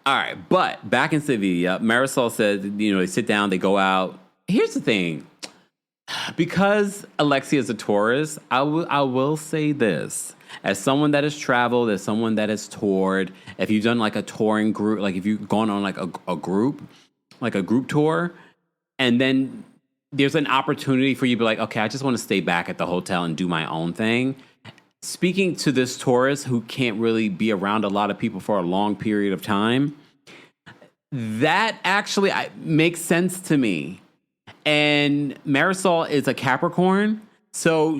All right, but back in Sevilla, Marysol said, they sit down, they go out. Here's the thing. Because Alexia is a tourist, I will say this. As someone that has traveled, as someone that has toured, if you've done like a touring group, like if you've gone on like a group tour, and then there's an opportunity for you to be like, okay, I just want to stay back at the hotel and do my own thing. Speaking to this tourist who can't really be around a lot of people for a long period of time, that actually makes sense to me. And Marysol is a Capricorn, so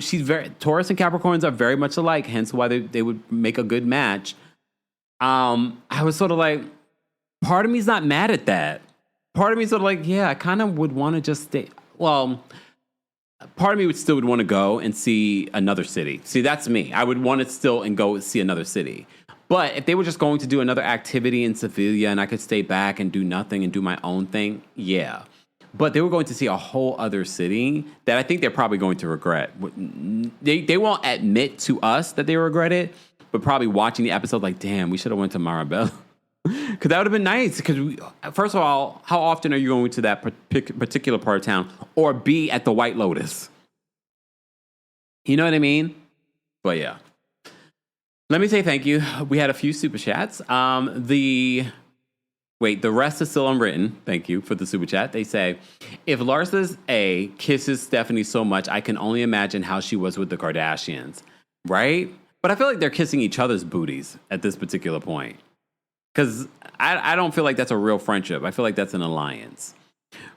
Taurus and Capricorns are very much alike, hence why they would make a good match. I was sort of like, part of me's not mad at that. Part of me is sort of like, yeah, I kind of would want to just stay. Well, part of me would want to go and see another city. See, that's me. I would want to still and go see another city. But if they were just going to do another activity in Sevilla and I could stay back and do nothing and do my own thing, yeah. But they were going to see a whole other city that I think they're probably going to regret. They won't admit to us that they regret it, but probably watching the episode like, damn, we should have went to Marbella. Because that would have been nice. Because first of all, how often are you going to that particular part of town? Or be at the White Lotus? You know what I mean? But yeah. Let me say thank you. We had a few super chats. The rest is still unwritten. Thank you for the super chat. They say, if Larsa's A kisses Stephanie so much, I can only imagine how she was with the Kardashians. Right? But I feel like they're kissing each other's booties at this particular point. Because I don't feel like that's a real friendship. I feel like that's an alliance.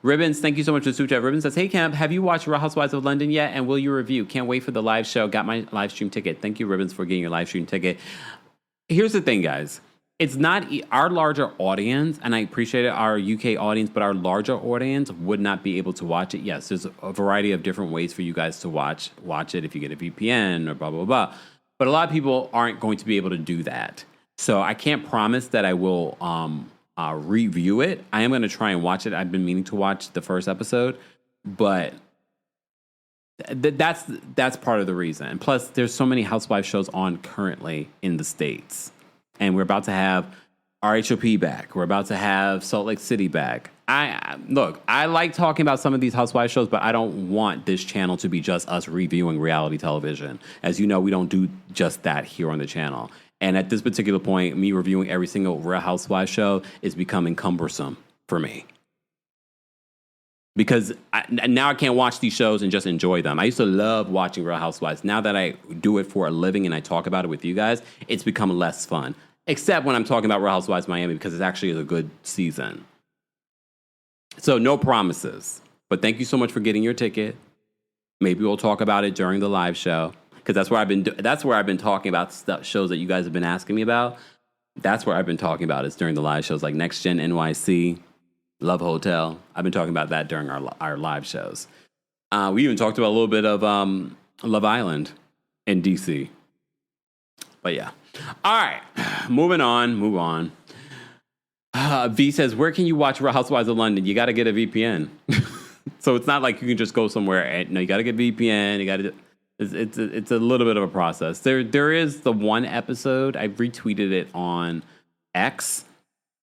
Ribbons, thank you so much for the super chat. Ribbons says, hey, Camp, have you watched Real Housewives of London yet? And will you review? Can't wait for the live show. Got my live stream ticket. Thank you, Ribbons, for getting your live stream ticket. Here's the thing, guys. It's not our larger audience, and I appreciate it, our UK audience, but our larger audience would not be able to watch it. Yes, there's a variety of different ways for you guys to watch it if you get a VPN or blah, blah, blah. But a lot of people aren't going to be able to do that. So I can't promise that I will review it. I am going to try and watch it. I've been meaning to watch the first episode, but that's part of the reason. And plus, there's so many housewife shows on currently in the States. And we're about to have RHOP back. We're about to have Salt Lake City back. I like talking about some of these housewife shows, but I don't want this channel to be just us reviewing reality television. As you know, we don't do just that here on the channel. And at this particular point, me reviewing every single Real Housewives show is becoming cumbersome for me. Because now I can't watch these shows and just enjoy them. I used to love watching Real Housewives. Now that I do it for a living and I talk about it with you guys, it's become less fun. Except when I'm talking about Real Housewives of Miami, because it's actually a good season. So no promises. But thank you so much for getting your ticket. Maybe we'll talk about it during the live show. Because that's where I've been talking about shows that you guys have been asking me about. That's where I've been talking about is during the live shows like Next Gen NYC, Love Hotel. I've been talking about that during our live shows. We even talked about a little bit of Love Island in DC. But yeah. All right. Move on. V says, where can you watch Real Housewives of London? You got to get a VPN. So it's not like you can just go somewhere. No, you got to get VPN. You got to. It's a little bit of a process. There is the one episode. I retweeted it on X,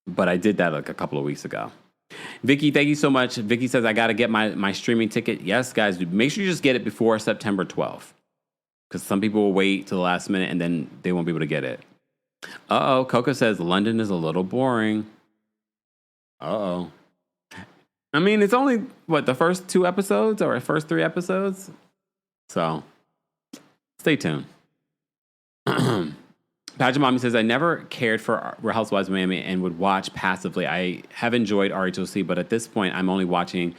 but I did that like a couple of weeks ago. Vicky, thank you so much. Vicky says, I got to get my streaming ticket. Yes, guys, make sure you just get it before September 12th. Because some people will wait till the last minute and then they won't be able to get it. Uh-oh, Coco says, London is a little boring. Uh-oh. I mean, it's only, the first 2 episodes or first 3 episodes? So, stay tuned. Pageant Mommy says, I never cared for Real Housewives of Miami and would watch passively. I have enjoyed RHOC, but at this point, I'm only watching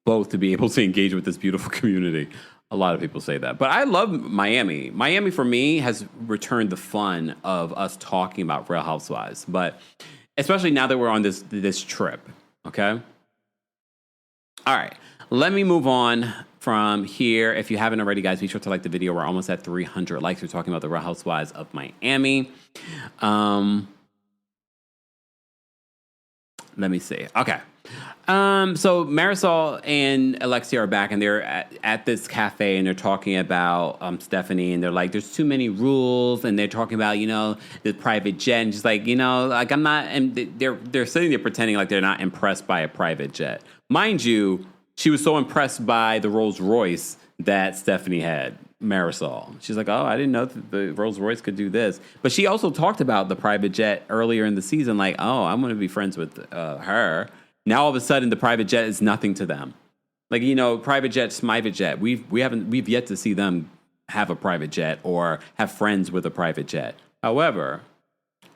both to be able to engage with this beautiful community. A lot of people say that. But I love Miami. Miami, for me, has returned the fun of us talking about Real Housewives. But especially now that we're on this trip, okay? All right. Let me move on from here. If you haven't already, guys, be sure to like the video. We're almost at 300 likes. We're talking about the Real Housewives of Miami. Let me see. Okay. So Marysol and Alexia are back, and they're at this cafe, and they're talking about Stephanie, and they're like, there's too many rules, and they're talking about, the private jet, and just like, like I'm not, and they're sitting there pretending like they're not impressed by a private jet. Mind you, she was so impressed by the Rolls Royce that Stephanie had, Marysol. She's like, oh, I didn't know that the Rolls Royce could do this. But she also talked about the private jet earlier in the season, like, oh, I'm going to be friends with her. Now all of a sudden, the private jet is nothing to them. Like, you know, private jet, smivate jet. We've yet to see them have a private jet or have friends with a private jet. However,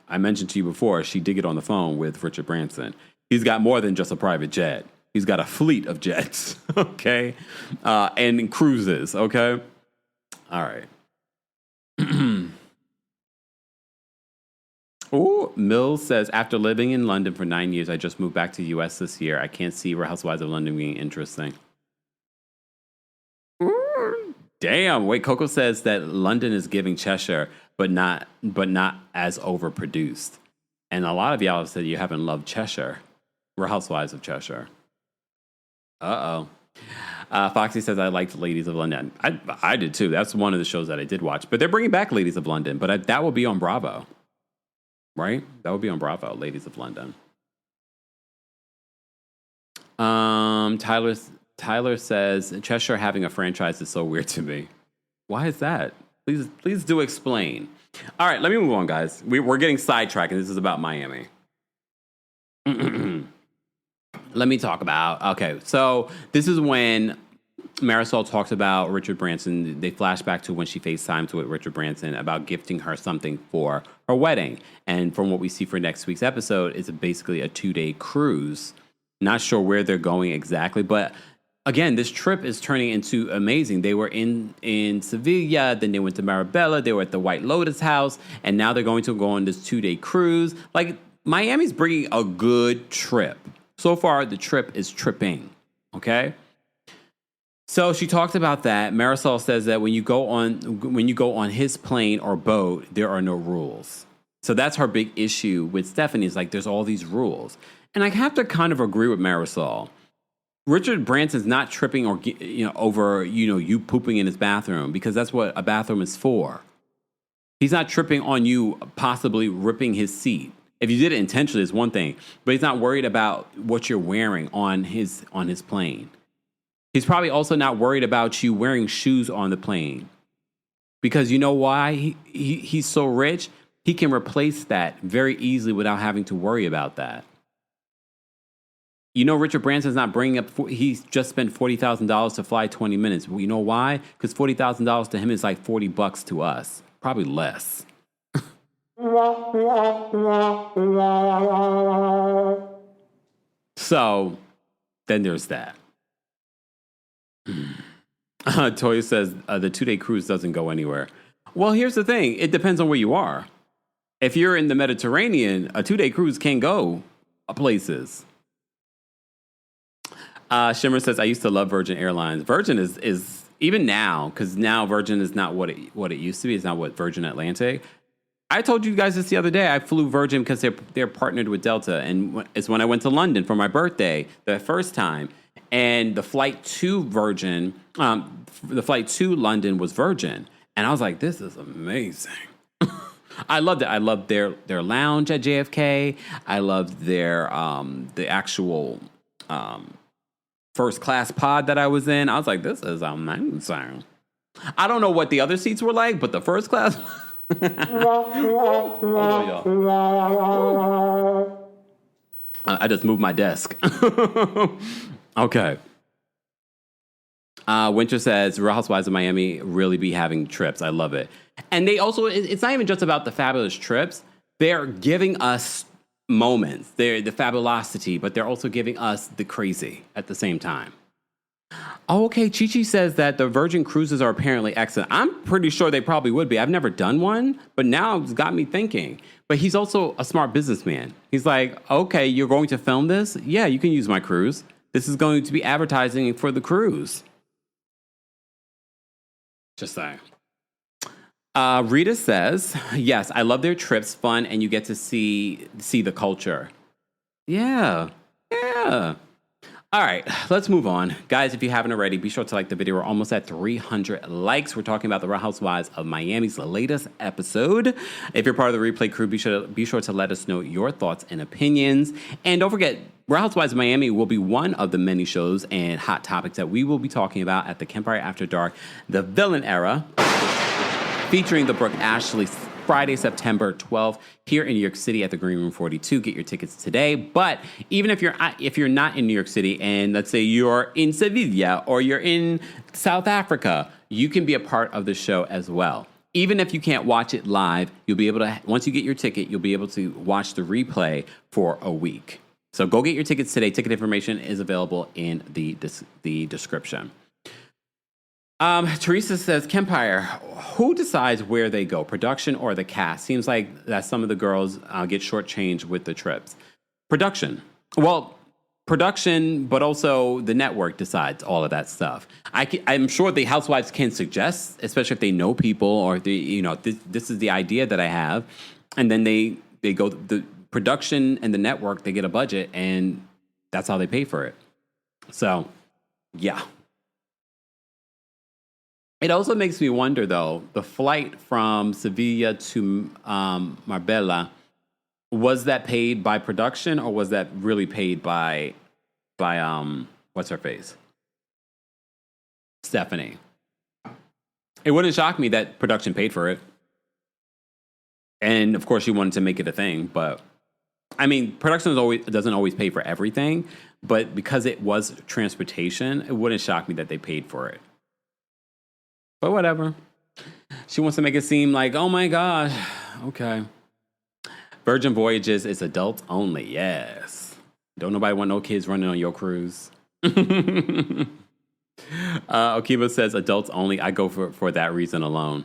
I mentioned to you before, she did get on the phone with Richard Branson. He's got more than just a private jet. He's got a fleet of jets, okay? And cruises, okay? All right. Ooh, Mills says, after living in London for 9 years, I just moved back to the U.S. this year. I can't see Real Housewives of London being interesting. Ooh, damn. Wait, Coco says that London is giving Cheshire, but not as overproduced. And a lot of y'all have said you haven't loved Cheshire. Real Housewives of Cheshire. Uh-oh. Foxy says, I liked Ladies of London. I did too. That's one of the shows that I did watch. But they're bringing back Ladies of London. But that will be on Bravo. Right? That would be on Bravo, Ladies of London. Tyler says, Cheshire having a franchise is so weird to me. Why is that? Please do explain. All right, let me move on, guys. We're getting sidetracked, and this is about Miami. Let me talk about, okay, so this is when Marysol talks about Richard Branson. They flash back to when she FaceTimes with Richard Branson about gifting her something for her wedding. And from what we see for next week's episode, it's basically a 2-day cruise. Not sure where they're going exactly, but again, this trip is turning into amazing. They were in Sevilla, then they went to Marbella, they were at the White Lotus house, and now they're going to go on this 2-day cruise. Like, Miami's bringing a good trip. So far, the trip is tripping, okay? So she talked about that. Marysol says that when you go on his plane or boat, there are no rules. So that's her big issue with Stephanie. Is like there's all these rules, and I have to kind of agree with Marysol. Richard Branson's not tripping or over you pooping in his bathroom, because that's what a bathroom is for. He's not tripping on you possibly ripping his seat. If you did it intentionally, it's one thing, but he's not worried about what you're wearing on his plane. He's probably also not worried about you wearing shoes on the plane, because you know why? He's so rich, he can replace that very easily without having to worry about that. You know, Richard Branson's not bringing up, he's just spent $40,000 to fly 20 minutes. Well, you know why? Because $40,000 to him is like $40 to us, probably less. So then there's that. Toya says the 2-day cruise doesn't go anywhere. Well, here's the thing. It depends on where you are. If you're in the Mediterranean, a 2-day cruise can go places. Shimmer says, I used to love Virgin Airlines. Virgin is even now, because now Virgin is not what it used to be. It's not what Virgin Atlantic. I told you guys this the other day. I flew Virgin because they're partnered with Delta, and it's when I went to London for my birthday the first time, and the flight to Virgin, the flight to London was Virgin, and I was like, this is amazing. I loved it. I loved their lounge at JFK. I loved their the actual first class pod that I was in. I was like, this is amazing. I don't know what the other seats were like, but the first class. I just moved my desk. Okay. Winter says, Real Housewives of Miami really be having trips. I love it. And they also, it's not even just about the fabulous trips. They're giving us moments. They're the fabulosity, but they're also giving us the crazy at the same time. Oh, okay. Chi-Chi says that the Virgin cruises are apparently excellent. I'm pretty sure they probably would be. I've never done one, but now it's got me thinking. But he's also a smart businessman. He's like, okay, you're going to film this? Yeah, you can use my cruise. This is going to be advertising for the cruise. Just saying. Rita says, yes, I love their trips, fun, and you get to see the culture. Yeah. All right, let's move on. Guys, if you haven't already, be sure to like the video. We're almost at 300 likes. We're talking about the Real Housewives of Miami's latest episode. If you're part of the replay crew, be sure to let us know your thoughts and opinions. And don't forget, Real Housewives of Miami will be one of the many shows and hot topics that we will be talking about at the Kempire After Dark, the villain era, featuring the Brooke Ashley Friday, September 12th, here in New York City at the Green Room 42. Get your tickets today. But even if you're not in New York City, and let's say you're in Sevilla or you're in South Africa, you can be a part of the show as well. Even if you can't watch it live, you'll be able to, once you get your ticket, you'll be able to watch the replay for a week. So go get your tickets today. Ticket information is available in the description. Teresa says, Kempire, who decides where they go, production or the cast? Seems like that some of the girls get shortchanged with the trips. Production. Well, production, but also the network decides all of that stuff. I'm sure the housewives can suggest, especially if they know people or this is the idea that I have. And then they go, the production and the network, they get a budget and that's how they pay for it. So, yeah. It also makes me wonder, though, the flight from Sevilla to Marbella, was that paid by production or was that really paid by what's her face? Stephanie. It wouldn't shock me that production paid for it. And, of course, she wanted to make it a thing. But, I mean, production doesn't always pay for everything. But because it was transportation, it wouldn't shock me that they paid for it. But whatever. She wants to make it seem like, oh my gosh, okay. Virgin Voyages is adults only, yes. Don't nobody want no kids running on your cruise. Okiba says adults only. I go for that reason alone.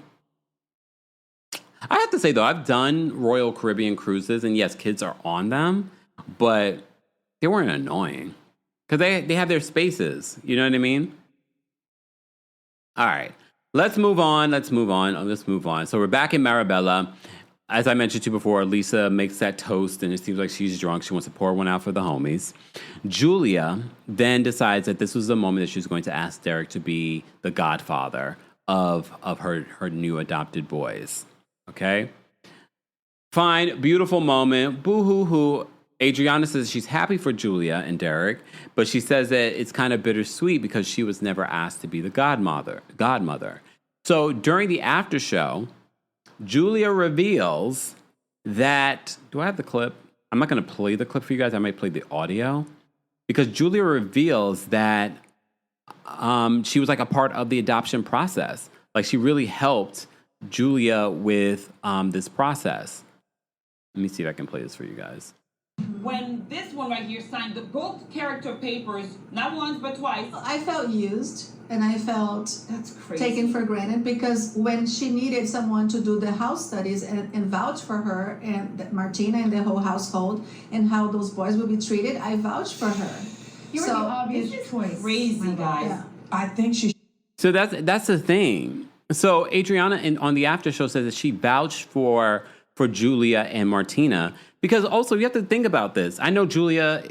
I have to say, though, I've done Royal Caribbean cruises, and yes, kids are on them, but they weren't annoying. Because they have their spaces, you know what I mean? All right. Let's move on. So we're back in Marbella. As I mentioned to you before, Lisa makes that toast, and it seems like she's drunk. She wants to pour one out for the homies. Julia then decides that this was the moment that she was going to ask Derek to be the godfather of her new adopted boys. Okay? Fine. Beautiful moment. Boo-hoo-hoo. Adriana says she's happy for Julia and Derek, but she says that it's kind of bittersweet because she was never asked to be the godmother. So during the after show, Julia reveals that, do I have the clip? I'm not going to play the clip for you guys. I might play the audio. Because Julia reveals that she was like a part of the adoption process. Like she really helped Julia with this process. Let me see if I can play this for you guys. When this one right here signed both character papers, not once but twice. I felt used and I felt that's crazy. Taken for granted because when she needed someone to do the house studies and vouch for her and Martina and the whole household and how those boys will be treated, I vouched for her. You were the obvious choice. Crazy, guys. Yeah. I think she. So that's the thing. So Adriana on the after show says that she vouched for Julia and Martina. Because also, you have to think about this. I know Adriana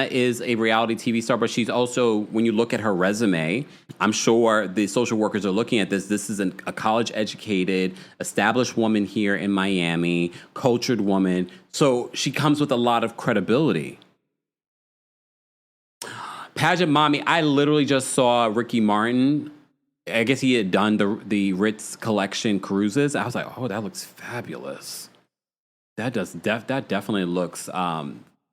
is a reality TV star, but she's also, when you look at her resume, I'm sure the social workers are looking at this. This is a college-educated, established woman here in Miami, cultured woman. So she comes with a lot of credibility. Pageant Mommy, I literally just saw Ricky Martin. I guess he had done the Ritz Collection cruises. I was like, oh, that looks fabulous. That definitely looks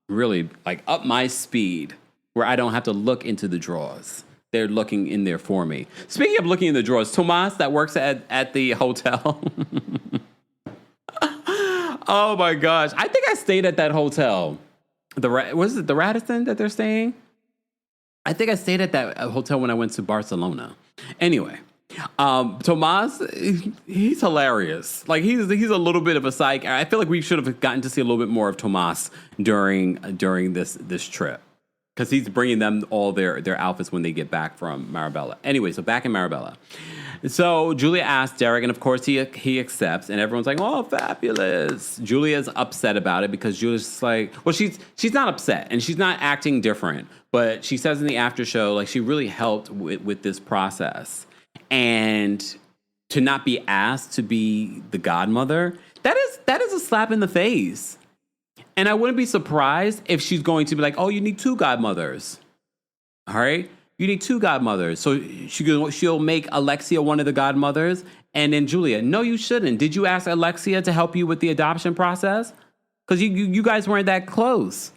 really like up my speed where I don't have to look into the drawers. They're looking in there for me. Speaking of looking in the drawers, Tomas that works at the hotel. Oh my gosh. I think I stayed at that hotel. Was it the Radisson that they're staying? I think I stayed at that hotel when I went to Barcelona. Anyway. Tomas, he's hilarious. Like he's a little bit of a psych. I feel like we should have gotten to see a little bit more of Tomas during this trip. Because he's bringing them all their outfits when they get back from Marbella. Anyway, so back in Marbella. So Julia asks Derek, and of course he accepts, and everyone's like, "Oh, fabulous!" Julia's upset about it because Julia's just like, well, she's not upset, and she's not acting different, but she says in the after show, like, she really helped with this process, and to not be asked to be the godmother, that is a slap in the face. And I wouldn't be surprised if she's going to be like, "Oh, you need 2 godmothers. All right? You need 2 godmothers." So she'll make Alexia one of the godmothers. And then Julia, "No, you shouldn't. Did you ask Alexia to help you with the adoption process? Because you guys weren't that close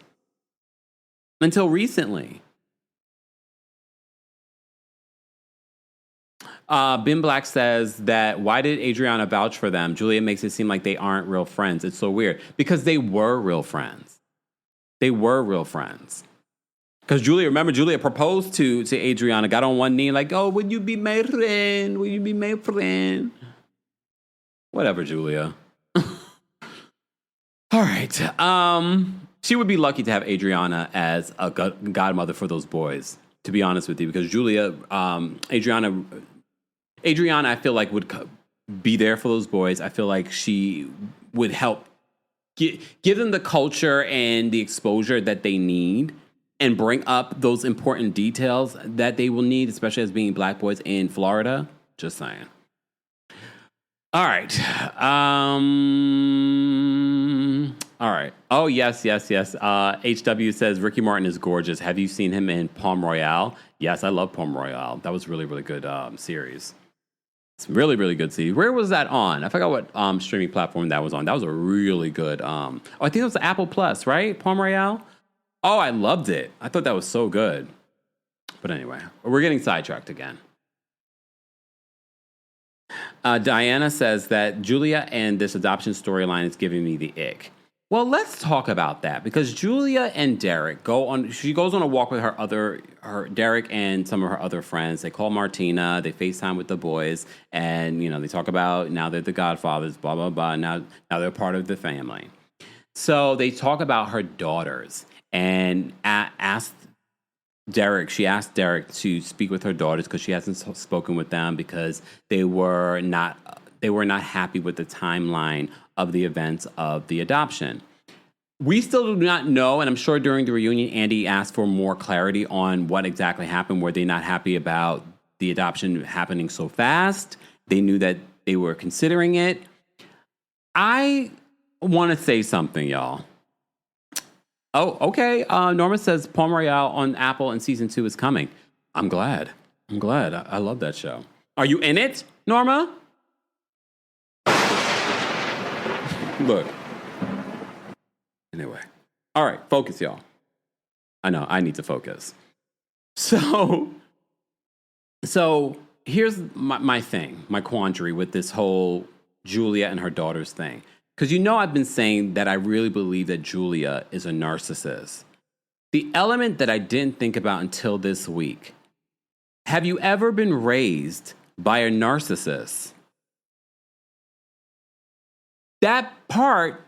until recently." Ben Black says that, why did Adriana vouch for them? Julia makes it seem like they aren't real friends. It's so weird. Because they were real friends. They were real friends. Because Julia proposed to Adriana, got on one knee like, "Oh, would you be my friend? Would you be my friend?" Whatever, Julia. All right. She would be lucky to have Adriana as a godmother for those boys, to be honest with you. Because Adriana, I feel like, would be there for those boys. I feel like she would help give them the culture and the exposure that they need and bring up those important details that they will need, especially as being black boys in Florida. Just saying. All right. All right. Oh, yes. HW says, Ricky Martin is gorgeous. Have you seen him in Palm Royale? Yes, I love Palm Royale. That was really, really good series. It's really, really good series. Where was that on? I forgot what streaming platform that was on. That was a really good... I think it was Apple Plus, right? Palm Royale? Oh, I loved it. I thought that was so good. But anyway, we're getting sidetracked again. Diana says that Julia and this adoption storyline is giving me the ick. Well, let's talk about that, because Julia and Derek she goes on a walk with her Derek and some of her other friends. They call Martina, they FaceTime with the boys, and, they talk about now they're the godfathers, blah, blah, blah. Now they're part of the family. So they talk about her daughters and asked Derek to speak with her daughters because she hasn't spoken with them because they were not happy with the timeline of the events of the adoption. We still do not know, and I'm sure during the reunion, Andy asked for more clarity on what exactly happened. Were they not happy about the adoption happening so fast? They knew that they were considering it. I want to say something, y'all. Oh, okay. Norma says Palm Royale on Apple and season 2 is coming. I'm glad. I love that show. Are you in it, Norma? Look. Anyway. All right, focus, y'all. I know, I need to focus. So here's my thing, my quandary with this whole Julia and her daughters thing. Because I've been saying that I really believe that Julia is a narcissist. The element that I didn't think about until this week. Have you ever been raised by a narcissist? That part,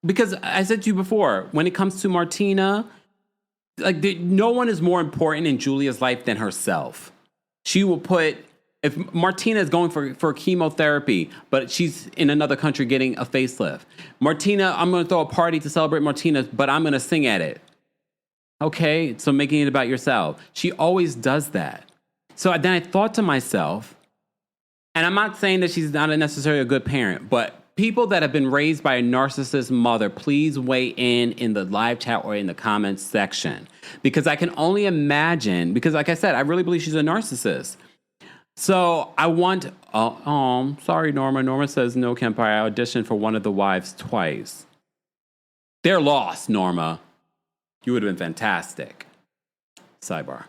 because I said to you before, when it comes to Martina, no one is more important in Julia's life than herself. She will if Martina is going for chemotherapy, but she's in another country getting a facelift. Martina, I'm going to throw a party to celebrate Martina, but I'm going to sing at it. Okay, so making it about yourself. She always does that. So then I thought to myself, and I'm not saying that she's not necessarily a good parent, but people that have been raised by a narcissist mother, please weigh in the live chat or in the comments section. Because I can only imagine, because like I said, I really believe she's a narcissist. So I want, sorry, Norma. Norma says, no, Kempire, I auditioned for one of the wives twice. They're lost, Norma. You would have been fantastic. Sidebar.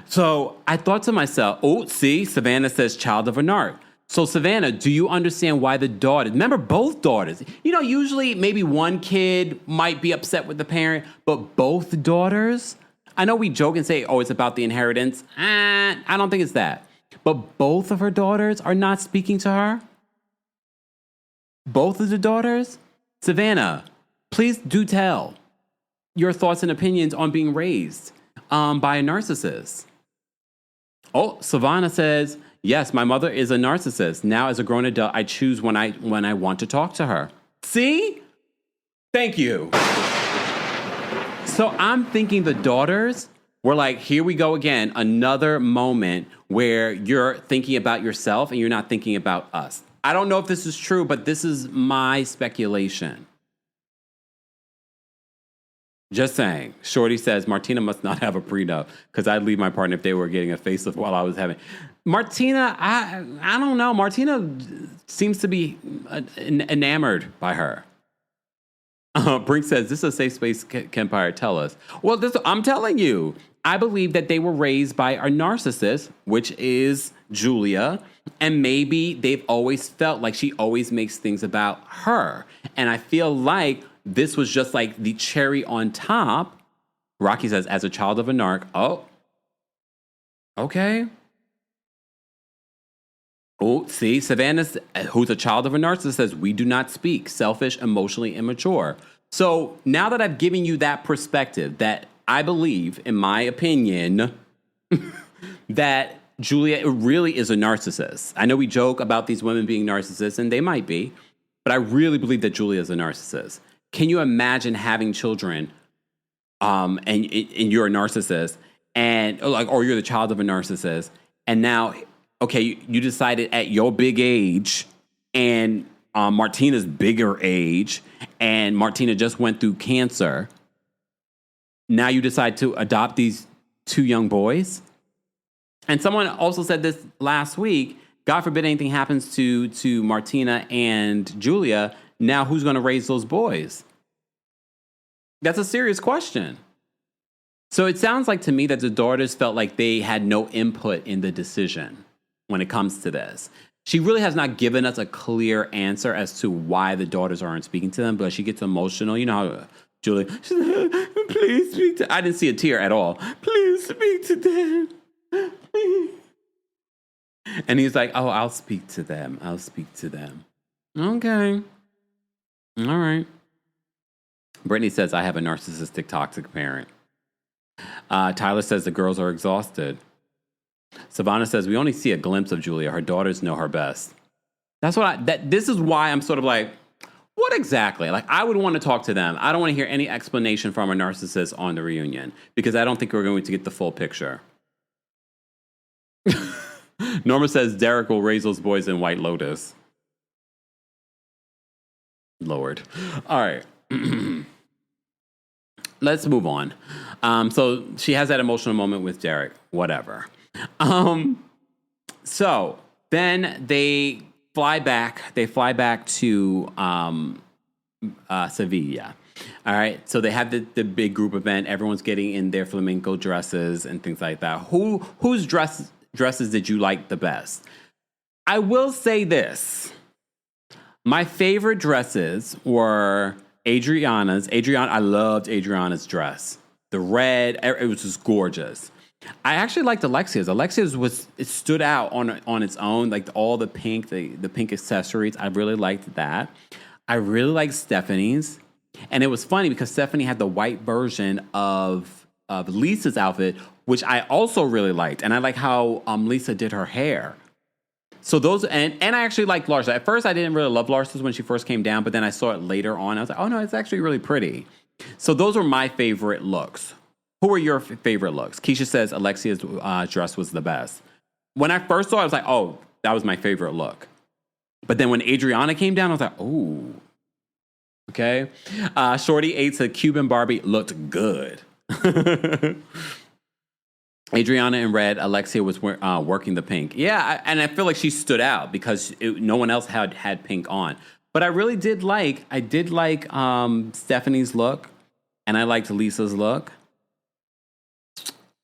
So I thought to myself, Savannah says child of a narc. So Savannah, do you understand why the daughters, remember both daughters, usually maybe one kid might be upset with the parent, but both daughters, I know we joke and say, it's about the inheritance. I don't think it's that. But both of her daughters are not speaking to her. Both of the daughters? Savannah, please do tell. your thoughts and opinions on being raised by a narcissist. Oh, Savannah says, yes, my mother is a narcissist. Now, as a grown adult, I choose when I want to talk to her. See? Thank you. So I'm thinking the daughters were like, here we go again, another moment where you're thinking about yourself and you're not thinking about us. I don't know if this is true, but this is my speculation. Just saying. Shorty says, Martina must not have a prenup because I'd leave my partner if they were getting a facelift while I was having. Martina, I don't know. Martina seems to be enamored by her. Brink says, this is a safe space, Kempire. Tell us. Well, I'm telling you. I believe that they were raised by a narcissist, which is Julia. And maybe they've always felt like she always makes things about her. And I feel like this was just like the cherry on top. Rocky says, as a child of a narc. Oh, okay. Oh, see, Savannah, who's a child of a narcissist, says, we do not speak, selfish, emotionally immature. So now that I've given you that perspective, that I believe, in my opinion, that Julia really is a narcissist. I know we joke about these women being narcissists, and they might be, but I really believe that Julia is a narcissist. Can you imagine having children, and you're a narcissist, and or you're the child of a narcissist, and now, okay, you decided at your big age, and Martina's bigger age, and Martina just went through cancer. Now you decide to adopt these two young boys? And someone also said this last week, God forbid anything happens to Martina and Julia, now who's going to raise those boys? That's a serious question. So it sounds like to me that the daughters felt like they had no input in the decision when it comes to this. She really has not given us a clear answer as to why the daughters aren't speaking to them, but she gets emotional. You know how Julia, she's like, please speak to, I didn't see a tear at all. Please speak to them. Please. And he's like, oh, I'll speak to them. I'll speak to them. Okay. All right. Brittany says, I have a narcissistic, toxic parent. Tyler says the girls are exhausted. Savannah says, we only see a glimpse of Julia. Her daughters know her best. This is why I'm sort of like, what exactly? Like, I would want to talk to them. I don't want to hear any explanation from a narcissist on the reunion because I don't think we're going to get the full picture. Norma says Derek will raise those boys in White Lotus. Lord. All right. Let's move on. So she has that emotional moment with Derek. Whatever. So then they fly back to Sevilla. All right. So they have the big group event. Everyone's getting in their flamenco dresses and things like that. Whose dresses did you like the best? I will say this. My favorite dresses were Adriana's. I loved Adriana's dress. The red, it was just gorgeous. I actually liked Alexia's. It stood out on its own, like all the pink, the pink accessories. I really liked that. I really liked Stephanie's. And it was funny because Stephanie had the white version of Lisa's outfit, which I also really liked. And I like how Lisa did her hair. So those, and I actually liked Larsa. At first, I didn't really love Larsa's when she first came down, but then I saw it later on. I was like, oh no, it's actually really pretty. So those were my favorite looks. Who were your favorite looks? Keisha says Alexia's dress was the best. When I first saw it, I was like, oh, that was my favorite look. But then when Adriana came down, I was like, oh, okay. Shorty 8 said Cuban Barbie looked good. Adriana in red, Alexia was working the pink. Yeah, and I feel like she stood out because no one else had pink on. But I really did like Stephanie's look, and I liked Lisa's look.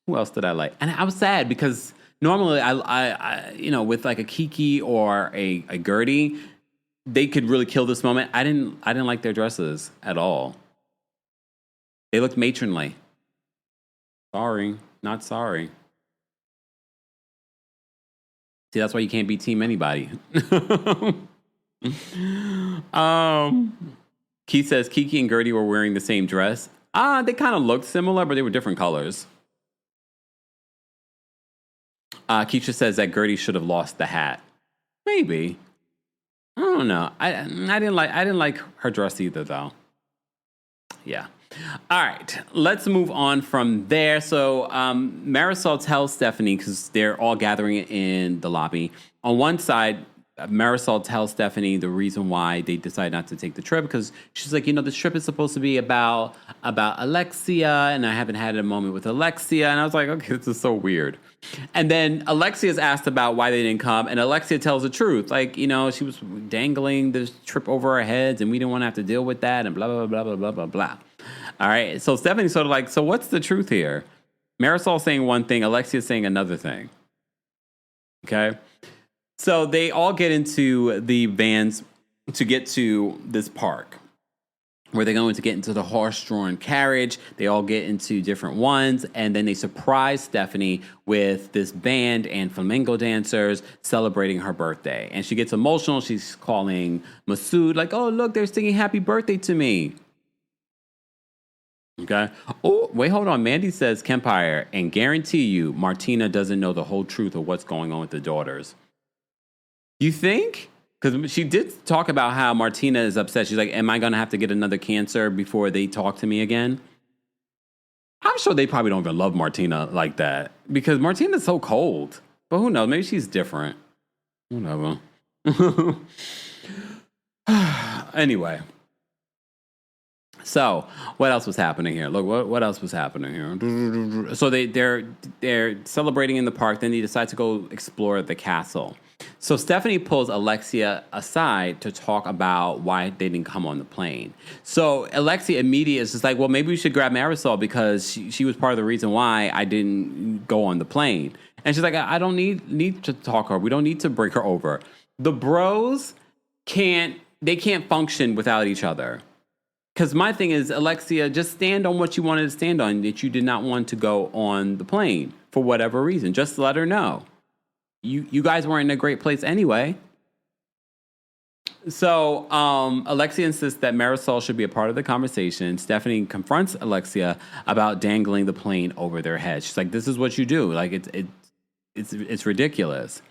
Who else did I like? And I was sad because normally I with like a Kiki or a Gertie, they could really kill this moment. I didn't like their dresses at all. They looked matronly. Sorry, not sorry. See, that's why you can't be team anybody. Keith says Kiki and Gertie were wearing the same dress. They kind of looked similar, but they were different colors. Keisha says that Gertie should have lost the hat. Maybe. I don't know. I didn't like her dress either, though. Yeah. All right. Let's move on from there. So Marysol tells Stephanie, because they're all gathering in the lobby. On one side, Marysol tells Stephanie the reason why they decide not to take the trip, because she's like, this trip is supposed to be about Alexia, and I haven't had a moment with Alexia. And I was like, okay, this is so weird. And then Alexia is asked about why they didn't come, and Alexia tells the truth. Like, she was dangling this trip over our heads, and we didn't want to have to deal with that, and blah, blah, blah, blah, blah, blah, blah. All right, so Stephanie's sort of like, so what's the truth here? Marysol saying one thing, Alexia saying another thing. Okay? So they all get into the vans to get to this park where they're going to get into the horse-drawn carriage. They all get into different ones, and then they surprise Stephanie with this band and flamenco dancers celebrating her birthday. And she gets emotional. She's calling Masood like, oh, look, they're singing happy birthday to me. Okay. Oh, wait, hold on. Mandy says Kempire, and guarantee you Martina doesn't know the whole truth of what's going on with the daughters. You think? Because she did talk about how Martina is upset. She's like, am I going to have to get another cancer before they talk to me again? I'm sure they probably don't even love Martina like that, because Martina's so cold. But who knows? Maybe she's different. Whatever. Anyway. So, what else was happening here? Look, what else was happening here? So they're celebrating in the park. Then they decide to go explore the castle. So Stephanie pulls Alexia aside to talk about why they didn't come on the plane. So Alexia immediately is just like, well, maybe we should grab Marysol, because she was part of the reason why I didn't go on the plane. And she's like, I don't need to talk her. We don't need to bring her over. The bros can't function without each other. Because my thing is, Alexia, just stand on what you wanted to stand on, that you did not want to go on the plane for whatever reason. Just let her know. You guys weren't in a great place anyway. So Alexia insists that Marysol should be a part of the conversation. Stephanie confronts Alexia about dangling the plane over their heads. She's like, this is what you do. Like, it's ridiculous.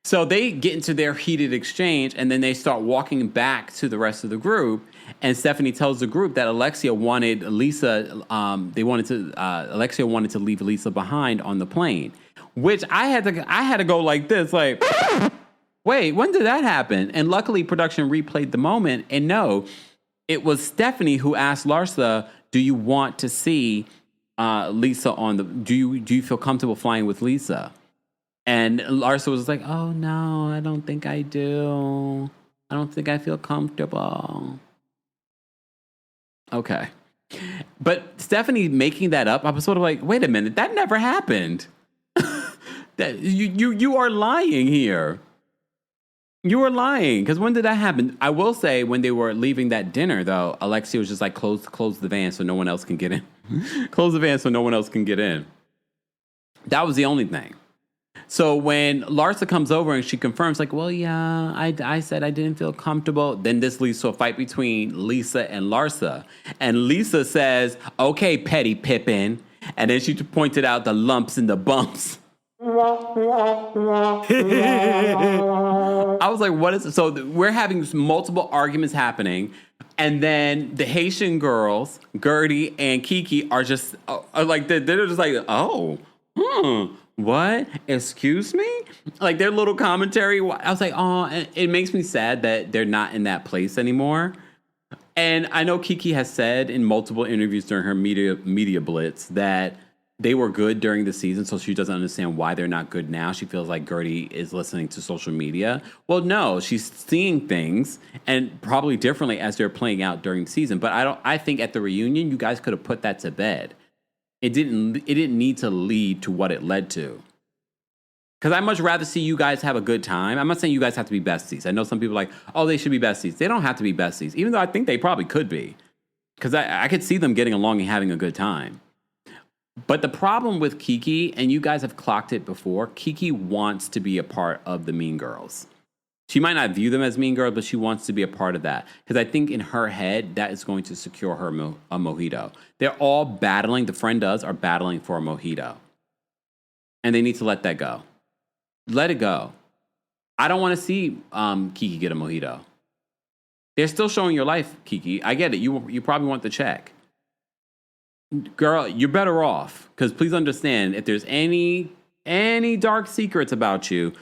So they get into their heated exchange, and then they start walking back to the rest of the group. And Stephanie tells the group that Alexia wanted Lisa. Alexia wanted to leave Lisa behind on the plane, which I had to go like this, like, wait, when did that happen? And luckily, production replayed the moment, and no, it was Stephanie who asked Larsa, "Do you want to see Lisa on the? Do you feel comfortable flying with Lisa?" And Larsa was like, "Oh no, I don't think I do. I don't think I feel comfortable." Okay. But Stephanie making that up, I was sort of like, wait a minute, that never happened. That you are lying here. You are lying. Because when did that happen? I will say, when they were leaving that dinner, though, Alexia was just like, close the van so no one else can get in. Close the van so no one else can get in. That was the only thing. So when Larsa comes over and she confirms, like, well, yeah, I said I didn't feel comfortable. Then this leads to a fight between Lisa and Larsa. And Lisa says, okay, Petty Pippin. And then she pointed out the lumps and the bumps. I was like, what is it? So we're having multiple arguments happening. And then the Haitian girls, Gertie and Kiki, are just like, they're just like, oh, what? Excuse me? Like, their little commentary. I was like, oh, it makes me sad that they're not in that place anymore. And I know Kiki has said in multiple interviews during her media blitz that they were good during the season, so she doesn't understand why they're not good now. She feels like Gertie is listening to social media. Well, no, she's seeing things, and probably differently as they're playing out during the season. But I think at the reunion, you guys could have put that to bed. It didn't need to lead to what it led to. Because I'd much rather see you guys have a good time. I'm not saying you guys have to be besties. I know some people are like, oh, they should be besties. They don't have to be besties, even though I think they probably could be. Because I could see them getting along and having a good time. But the problem with Kiki, and you guys have clocked it before, Kiki wants to be a part of the Mean Girls. She might not view them as mean girls, but she wants to be a part of that. Because I think in her head, that is going to secure her a mojito. They're all battling, the friend are battling for a mojito. And they need to let that go. Let it go. I don't want to see Kiki get a mojito. They're still showing your life, Kiki. I get it. You probably want the check. Girl, you're better off. Because please understand, if there's any dark secrets about you,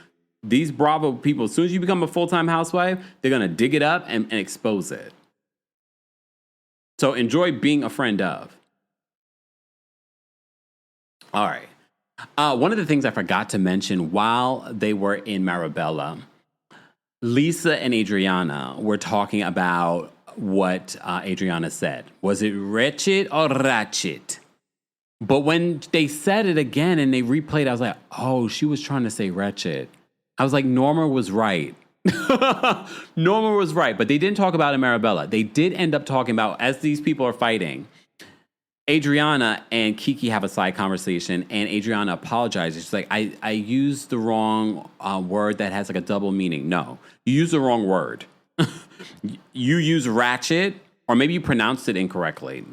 these Bravo people, as soon as you become a full-time housewife, they're going to dig it up and expose it. So enjoy being a friend of. All right. One of the things I forgot to mention while they were in Marbella, Lisa and Adriana were talking about what Adriana said. Was it wretched or ratchet? But when they said it again and they replayed, I was like, oh, she was trying to say wretched. I was like, Norma was right. Norma was right. But they didn't talk about it in Marbella. They did end up talking about, as these people are fighting, Adriana and Kiki have a side conversation, and Adriana apologizes. She's like, I used the wrong word that has like a double meaning. No, you used the wrong word. You use ratchet, or maybe you pronounced it incorrectly,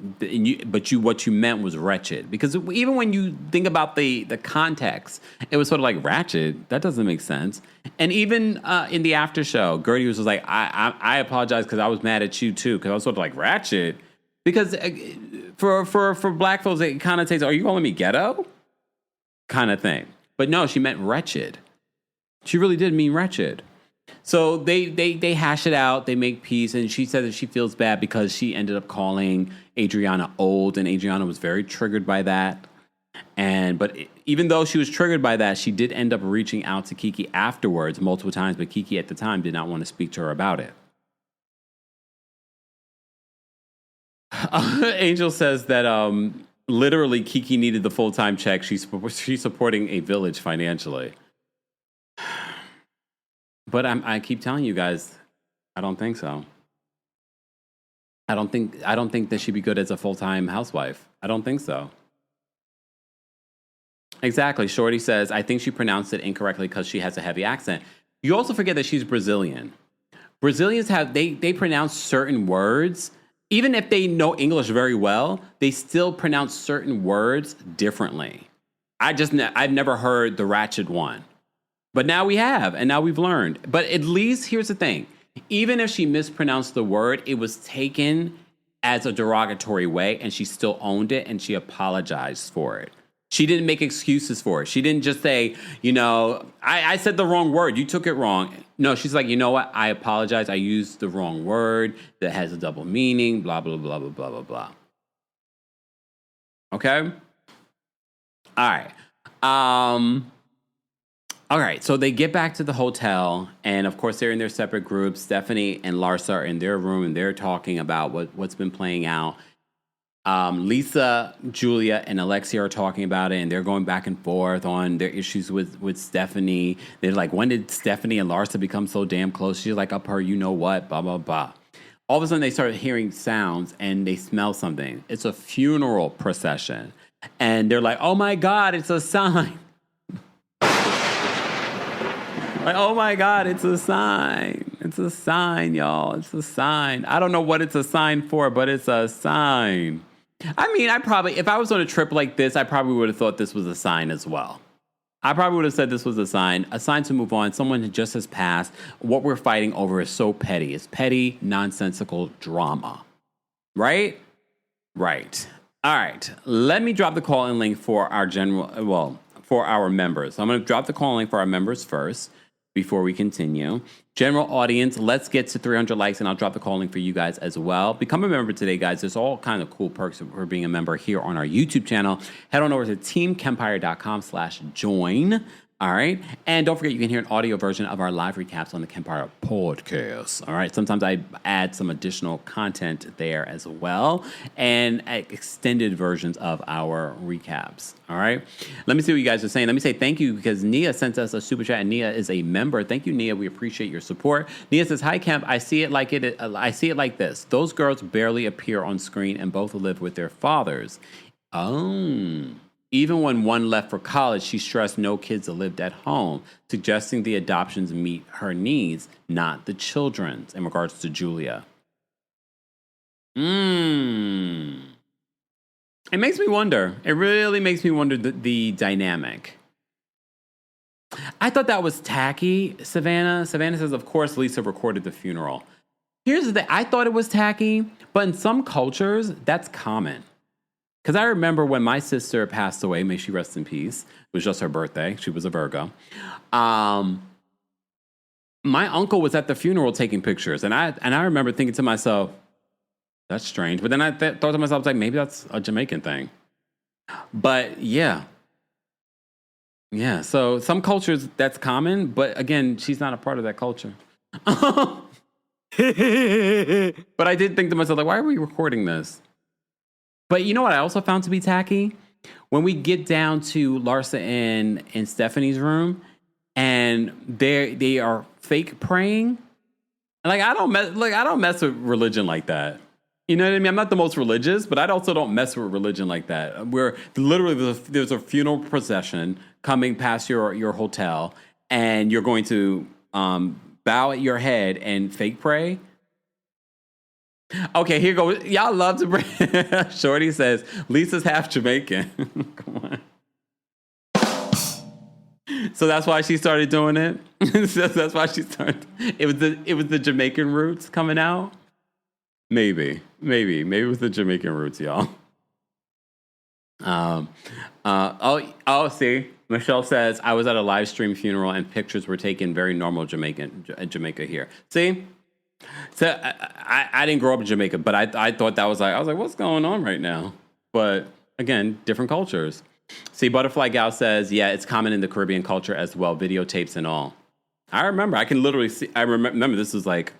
but what you meant was wretched. Because even when you think about the context, it was sort of like ratchet. That doesn't make sense. And even in the after show, Gertie was just like, I apologize because I was mad at you too, because I was sort of like ratchet. Because for black folks, it kind of takes, are you calling me ghetto? Kind of thing. But no, she meant wretched. She really did mean wretched. So they hash it out, they make peace, and she said that she feels bad because she ended up calling Adriana old, and Adriana was very triggered by that. But even though she was triggered by that, she did end up reaching out to Kiki afterwards multiple times, but Kiki at the time did not want to speak to her about it. Angel says that literally Kiki needed the full-time check. She's supporting a village financially. But I keep telling you guys, I don't think so. I don't think that she'd be good as a full-time housewife. I don't think so. Exactly. Shorty says, I think she pronounced it incorrectly because she has a heavy accent. You also forget that she's Brazilian. Brazilians they pronounce certain words. Even if they know English very well, they still pronounce certain words differently. I've never heard the ratchet one. But now we have, and now we've learned. But at least, here's the thing. Even if she mispronounced the word, it was taken as a derogatory way, and she still owned it, and she apologized for it. She didn't make excuses for it. She didn't just say, I said the wrong word. You took it wrong. No, she's like, you know what? I apologize. I used the wrong word that has a double meaning, blah, blah, blah, blah, blah, blah, blah. Okay? All right. All right, so they get back to the hotel, and of course they're in their separate groups. Stephanie and Larsa are in their room, and they're talking about what's been playing out. Lisa, Julia, and Alexia are talking about it, and they're going back and forth on their issues with Stephanie. They're like, when did Stephanie and Larsa become so damn close? She's like, up her you-know-what, blah, blah, blah. All of a sudden, they start hearing sounds, and they smell something. It's a funeral procession. And they're like, oh, my God, it's a sign. Like, oh my God, it's a sign. It's a sign, y'all. It's a sign. I don't know what it's a sign for, but it's a sign. I mean, if I was on a trip like this, I probably would have thought this was a sign as well. I probably would have said this was a sign to move on. Someone just has passed. What we're fighting over is so petty. It's petty, nonsensical drama. Right? Right. All right. Let me drop the call-in link for for our members. So I'm going to drop the call-in link for our members first before we continue. General audience, let's get to 300 likes, and I'll drop the call link for you guys as well. Become a member today, guys. There's all kind of cool perks for being a member here on our YouTube channel. Head on over to TheKempire.com/join. All right. And don't forget, you can hear an audio version of our live recaps on the Kempire podcast. All right. Sometimes I add some additional content there as well, and extended versions of our recaps. All right. Let me see what you guys are saying. Let me say thank you because Nia sent us a super chat, and Nia is a member. Thank you, Nia. We appreciate your support. Nia says, "Hi, Kemp. I see it like this. Those girls barely appear on screen, and both live with their fathers." Oh. Even when one left for college, she stressed no kids lived at home, suggesting the adoptions meet her needs, not the children's, in regards to Julia. It makes me wonder. It really makes me wonder the dynamic. I thought that was tacky, Savannah. Savannah says, of course, Lisa recorded the funeral. Here's the thing. I thought it was tacky, but in some cultures, that's common. Because I remember when my sister passed away, may she rest in peace. It was just her birthday. She was a Virgo. My uncle was at the funeral taking pictures. And I remember thinking to myself, that's strange. But then I thought to myself, like, maybe that's a Jamaican thing. But yeah. Yeah, so some cultures, that's common. But again, she's not a part of that culture. But I did think to myself, like, why are we recording this? But you know what I also found to be tacky? When we get down to Larsa and Stephanie's room, and they are fake praying. Like I don't mess with religion like that. You know what I mean? I'm not the most religious, but I also don't mess with religion like that. Where literally there's a funeral procession coming past your hotel, and you're going to bow at your head and fake pray. Okay, here goes. Y'all love to bring. Shorty says Lisa's half Jamaican. Come on. So that's why she started doing it. That's why she started. It was the Jamaican roots coming out. Maybe it was the Jamaican roots, y'all. See, Michelle says I was at a live stream funeral and pictures were taken. Very normal Jamaica here. See. So I didn't grow up in Jamaica, but I thought that was I was like, what's going on right now? But again, different cultures. See, Butterfly Gal says, yeah, it's common in the Caribbean culture as well, videotapes and all. I remember, I can literally see, I remember this was like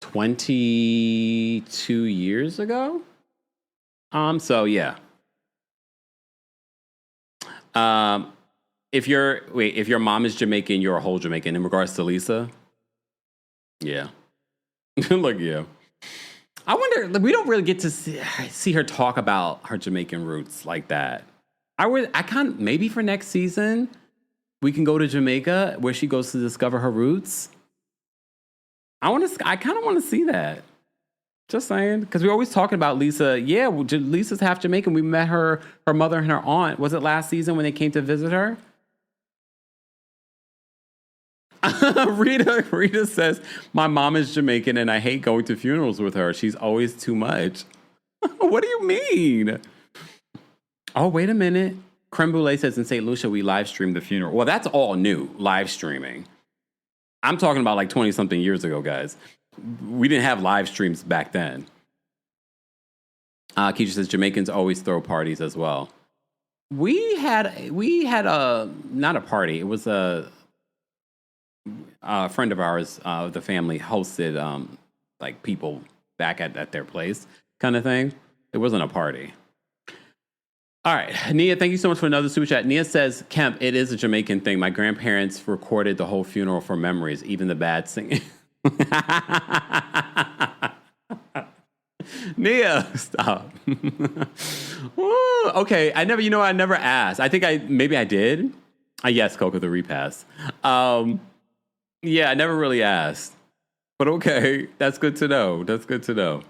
22 years ago. So yeah. If your mom is Jamaican, you're a whole Jamaican in regards to Lisa. Yeah. Look, yeah. I wonder, we don't really get to see her talk about her Jamaican roots like that. Maybe for next season, we can go to Jamaica where she goes to discover her roots. I kind of want to see that. Just saying. Because we're always talking about Lisa. Yeah, Lisa's half Jamaican. We met her mother and her aunt. Was it last season when they came to visit her? Rita says, my mom is Jamaican and I hate going to funerals with her. She's always too much. What do you mean? Oh, wait a minute. Creme Brulee says in St. Lucia, we live streamed the funeral. Well, that's all new, live streaming. I'm talking about like 20 something years ago, guys. We didn't have live streams back then. Keisha says Jamaicans always throw parties as well. We had a, not a party. It was a friend of ours, the family hosted like people back at their place kind of thing. It wasn't a party. All right. Nia, thank you so much for another super chat. Nia says, Kemp, it is a Jamaican thing. My grandparents recorded the whole funeral for memories, even the bad singing. Nia, stop. Ooh, okay. I never asked. I think maybe I did. Yes, Coco, the repass. Yeah, I never really asked. But okay, that's good to know.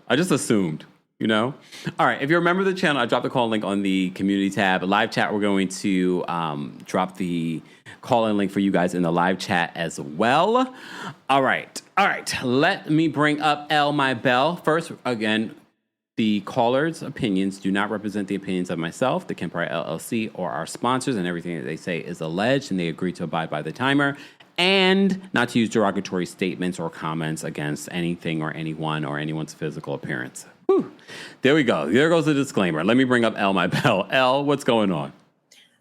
I just assumed, you know? All right, if you're a member of the channel, I dropped the call link on the community tab. Live chat, we're going to drop the call-in link for you guys in the live chat as well. All right. Let me bring up El My Bell. First, again, the callers' opinions do not represent the opinions of myself, the Kempire LLC, or our sponsors, and everything that they say is alleged, and they agree to abide by the timer, and not to use derogatory statements or comments against anything or anyone or anyone's physical appearance. Whew. There we go. There goes the disclaimer. Let me bring up El My Bell. El, what's going on?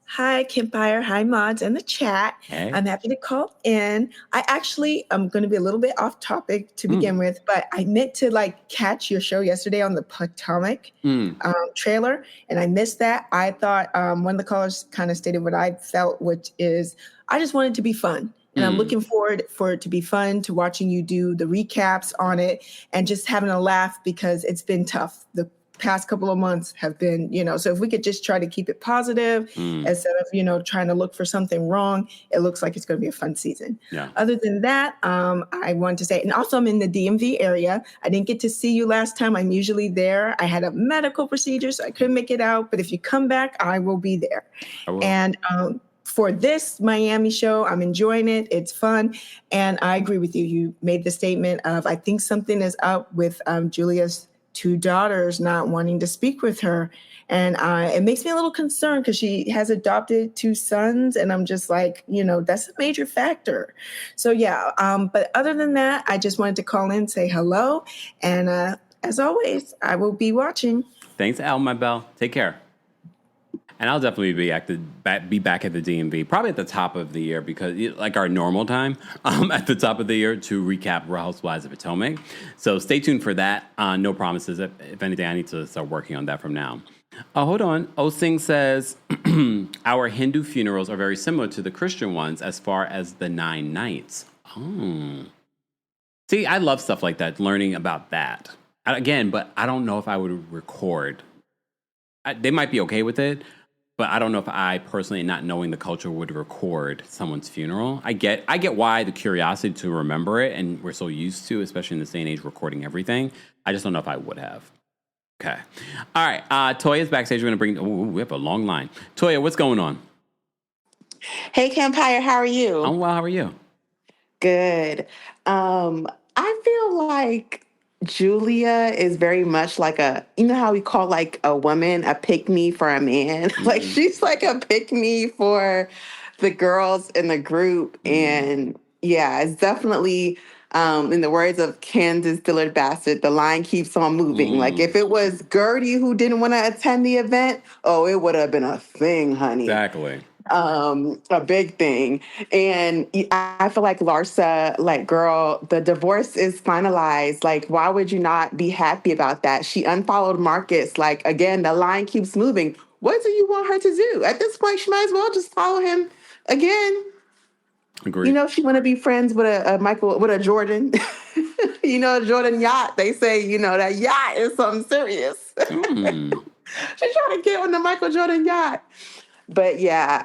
Hi, Kempire. Hi, mods in the chat. Hey. I'm happy to call in. I'm going to be a little bit off topic to begin with, but I meant to catch your show yesterday on the Potomac trailer, and I missed that. I thought one of the callers kind of stated what I felt, which is I just wanted it to be fun. And I'm looking forward for it to be fun, to watching you do the recaps on it and just having a laugh because it's been tough the past couple of months have been, so if we could just try to keep it positive instead of, trying to look for something wrong, it looks like it's going to be a fun season. Yeah. Other than that, I wanted to say, and also I'm in the DMV area. I didn't get to see you last time. I'm usually there. I had a medical procedure, so I couldn't make it out. But if you come back, I will be there. And for this Miami show, I'm enjoying it. It's fun. And I agree with you. You made the statement of, I think something is up with Julia's 2 daughters not wanting to speak with her. And it makes me a little concerned because she has adopted 2 sons. And I'm just like, that's a major factor. So, yeah. But other than that, I just wanted to call in, say hello. And as always, I will be watching. Thanks, Al, my belle. Take care. And I'll definitely be back at the DMV, probably at the top of the year, because like our normal time at the top of the year to recap Real Housewives of Potomac. So stay tuned for that. No promises. If anything, I need to start working on that from now. Hold on. Osing says, our Hindu funerals are very similar to the Christian ones as far as the 9 nights. Oh. See, I love stuff like that, learning about that. Again, but I don't know if I would record. They might be okay with it. But I don't know if I personally, not knowing the culture, would record someone's funeral. I get why the curiosity to remember it, and we're so used to, especially in this day and age, recording everything. I just don't know if I would have. Okay. All right. Toya's backstage. We're going to bring... we have a long line. Toya, what's going on? Hey, Kempire. How are you? I'm well. How are you? Good. I feel like Julia is very much like how we call like a woman a pick-me for a man. Mm-hmm. Like she's like a pick-me for the girls in the group. Mm-hmm. And yeah, it's definitely, in the words of Candace Dillard Bassett, the line keeps on moving. Mm-hmm. Like if it was Gertie who didn't want to attend the event, it would have been a thing, honey. Exactly. A big thing. And I feel like Larsa, like, girl, the divorce is finalized. Like, why would you not be happy about that? She unfollowed Marcus. Like, again, the line keeps moving. What do you want her to do? At this point, she might as well just follow him again. Agreed. She want to be friends with a Jordan. Jordan yacht. They say, that yacht is something serious. She's trying to get on the Michael Jordan yacht. But yeah,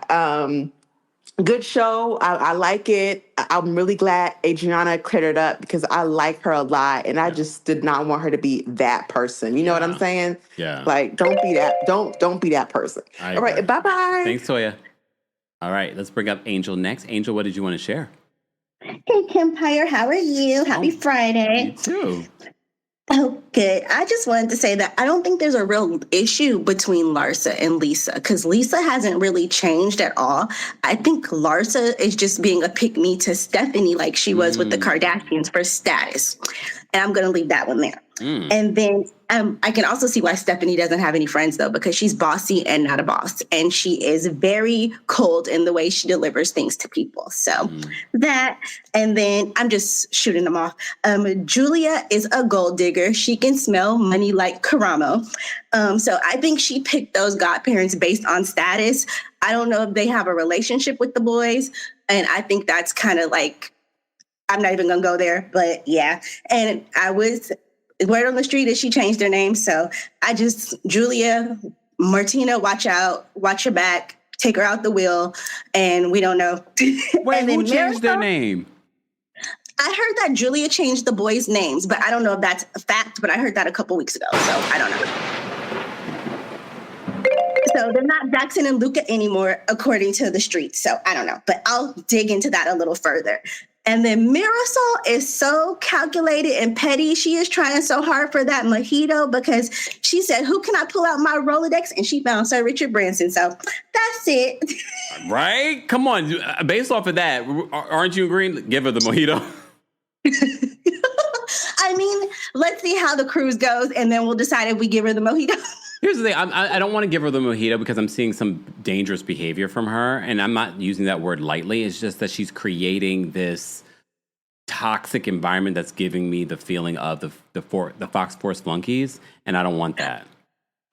good show. I like it. I'm really glad Adriana cleared it up because I like her a lot, and I just did not want her to be that person. You know what I'm saying? Yeah. Like, don't be that. Don't be that person. All right. Bye-bye. Thanks, Toya. All right, let's bring up Angel next. Angel, what did you want to share? Hey, Kempire, how are you? Happy Friday. You too. Oh, good. I just wanted to say that I don't think there's a real issue between Larsa and Lisa because Lisa hasn't really changed at all. I think Larsa is just being a pick-me to Stephanie like she was with the Kardashians for status. And I'm going to leave that one there. And then I can also see why Stephanie doesn't have any friends, though, because she's bossy and not a boss. And she is very cold in the way she delivers things to people. So that, and then I'm just shooting them off. Julia is a gold digger. She can smell money like Karamo. So I think she picked those godparents based on status. I don't know if they have a relationship with the boys. And I think that's kind of like, I'm not even going to go there, but yeah. And word on the street is she changed her name. So Julia, Martina, watch out, watch your back, take her out the wheel. And we don't know. Wait, who changed their name? I heard that Julia changed the boys' names, but I don't know if that's a fact, but I heard that a couple weeks ago. So I don't know. So they're not Jackson and Luca anymore, according to the streets. So I don't know, but I'll dig into that a little further. And then Marysol is so calculated and petty. She is trying so hard for that mojito because she said, who can I pull out my Rolodex? And she found Sir Richard Branson. So that's it. Right? Come on. Based off of that, aren't you agreeing? Give her the mojito. I mean, let's see how the cruise goes, and then we'll decide if we give her the mojito. Here's the thing. I don't want to give her the mojito because I'm seeing some dangerous behavior from her. And I'm not using that word lightly. It's just that she's creating this toxic environment that's giving me the feeling of the Fox Force flunkies. And I don't want that.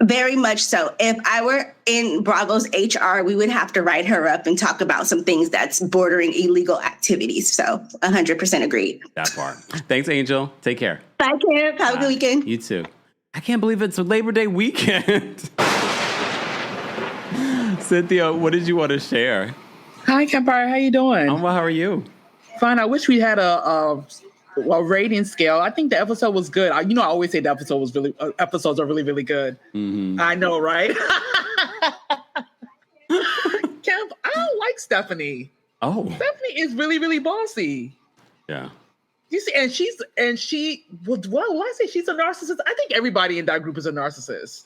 Very much so. If I were in Bravo's HR, we would have to write her up and talk about some things that's bordering illegal activities. So 100% agreed. That part. Thanks, Angel. Take care. Bye, Kim. Have a good weekend. You too. I can't believe it's a Labor Day weekend. Cynthia, what did you want to share? Hi, Kempire. How you doing? Well, how are you? Fine. I wish we had a rating scale. I think the episode was good. I always say the episodes are really, really good. Mm-hmm. I know, right? Kemp, I don't like Stephanie. Oh, Stephanie is really, really bossy. Yeah. You see, I say she's a narcissist. I think everybody in that group is a narcissist.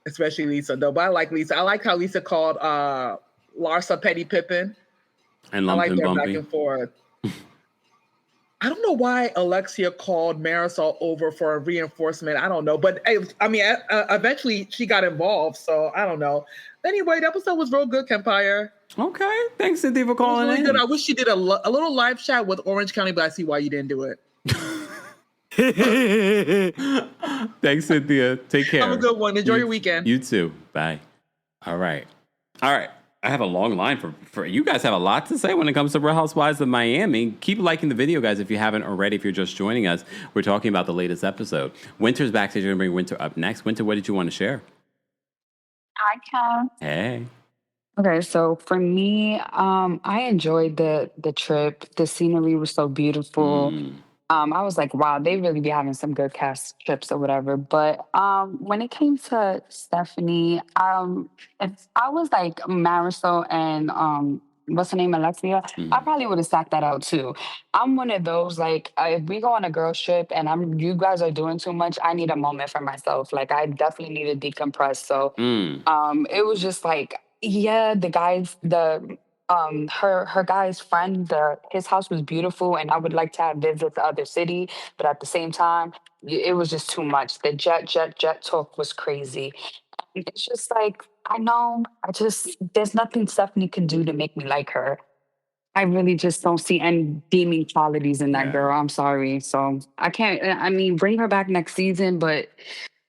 Especially Lisa, though. But I like Lisa. I like how Lisa called Larsa Petty Pippin. And I like Lumpy their Bumpy. back and forth. I don't know why Alexia called Marysol over for a reinforcement. I don't know. But eventually she got involved. So I don't know. Anyway, the episode was real good, Kempire. Okay. Thanks, Cynthia, for calling really in. Good. I wish you did a little live chat with Orange County, but I see why you didn't do it. Thanks, Cynthia. Take care. Have a good one. Enjoy your weekend. You too. Bye. All right. I have a long line for you guys. Have a lot to say when it comes to Real Housewives of Miami. Keep liking the video, guys, if you haven't already. If you're just joining us, we're talking about the latest episode. Winter's backstage. We're going to bring Winter up next. Winter, what did you want to share? Hi, Cal. Hey. Okay, so for me, I enjoyed the trip. The scenery was so beautiful. I was like, wow, they really be having some good cast trips or whatever. But when it came to Stephanie, if I was like Marisol and what's her name, Alexia, I probably would have sat that out too. I'm one of those, like, if we go on a girls trip and you guys are doing too much, I need a moment for myself. Like, I definitely need to decompress. So it was just like, yeah, the guys, her guy's friend, his house was beautiful, and I would like to have visits to other city, but at the same time, it was just too much. The jet talk was crazy. And it's just like, I know, there's nothing Stephanie can do to make me like her. I really just don't see any redeeming qualities in that girl. I'm sorry. So I can't, bring her back next season, but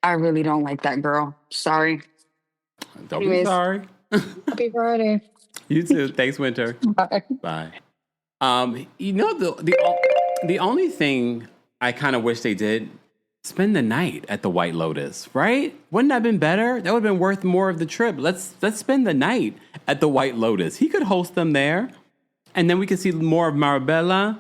I really don't like that girl. Sorry. Don't be sorry. Happy Friday. You too. Thanks, Winter. Bye. Bye. The only thing I kind of wish they did, spend the night at the White Lotus, right? Wouldn't that have been better? That would have been worth more of the trip. Let's spend the night at the White Lotus. He could host them there, and then we could see more of Marbella.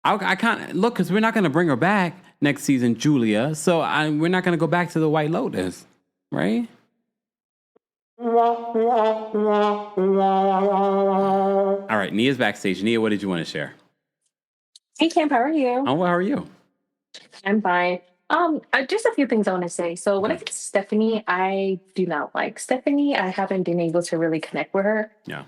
I can't look, because we're not going to bring her back next season, Julia. So we're not going to go back to the White Lotus, right? All right, Nia's backstage. Nia, what did you want to share? Hey, Camp, how are you? Oh, how are you? I'm fine. Just a few things I want to say. So when it gets to Stephanie, I do not like Stephanie. I haven't been able to really connect with her. Yeah.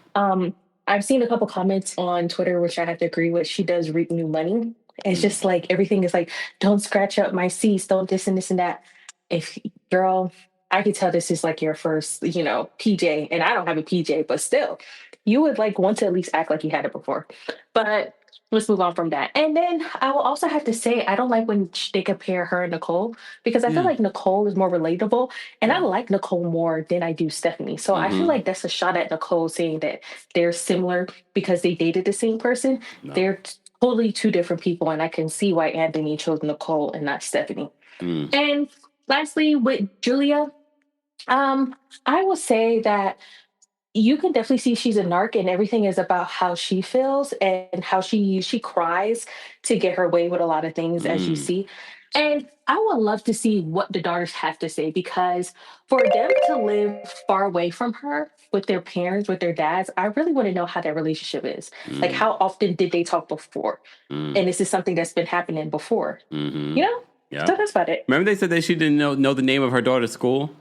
I've seen a couple comments on Twitter, which I have to agree with. She does reap new money. It's just like everything is like, don't scratch up my seats, don't this and this and that. Girl, I could tell this is like your first, PJ, and I don't have a PJ, but still, you would like want to at least act like you had it before. But let's move on from that. And then I will also have to say, I don't like when they compare her and Nicole, because I feel like Nicole is more relatable, and I like Nicole more than I do Stephanie. So I feel like that's a shot at Nicole saying that they're similar because they dated the same person. No. They're totally two different people, and I can see why Anthony chose Nicole and not Stephanie. And lastly, with Julia, I will say that you can definitely see she's a narc, and everything is about how she feels and how she cries to get her way with a lot of things, as you see. And I would love to see what the daughters have to say, because for them to live far away from her with their parents, with their dads, I really want to know how their relationship is. Like, how often did they talk before? And this is something that's been happening before, Yeah. So that's about it. Remember they said that she didn't know the name of her daughter's school?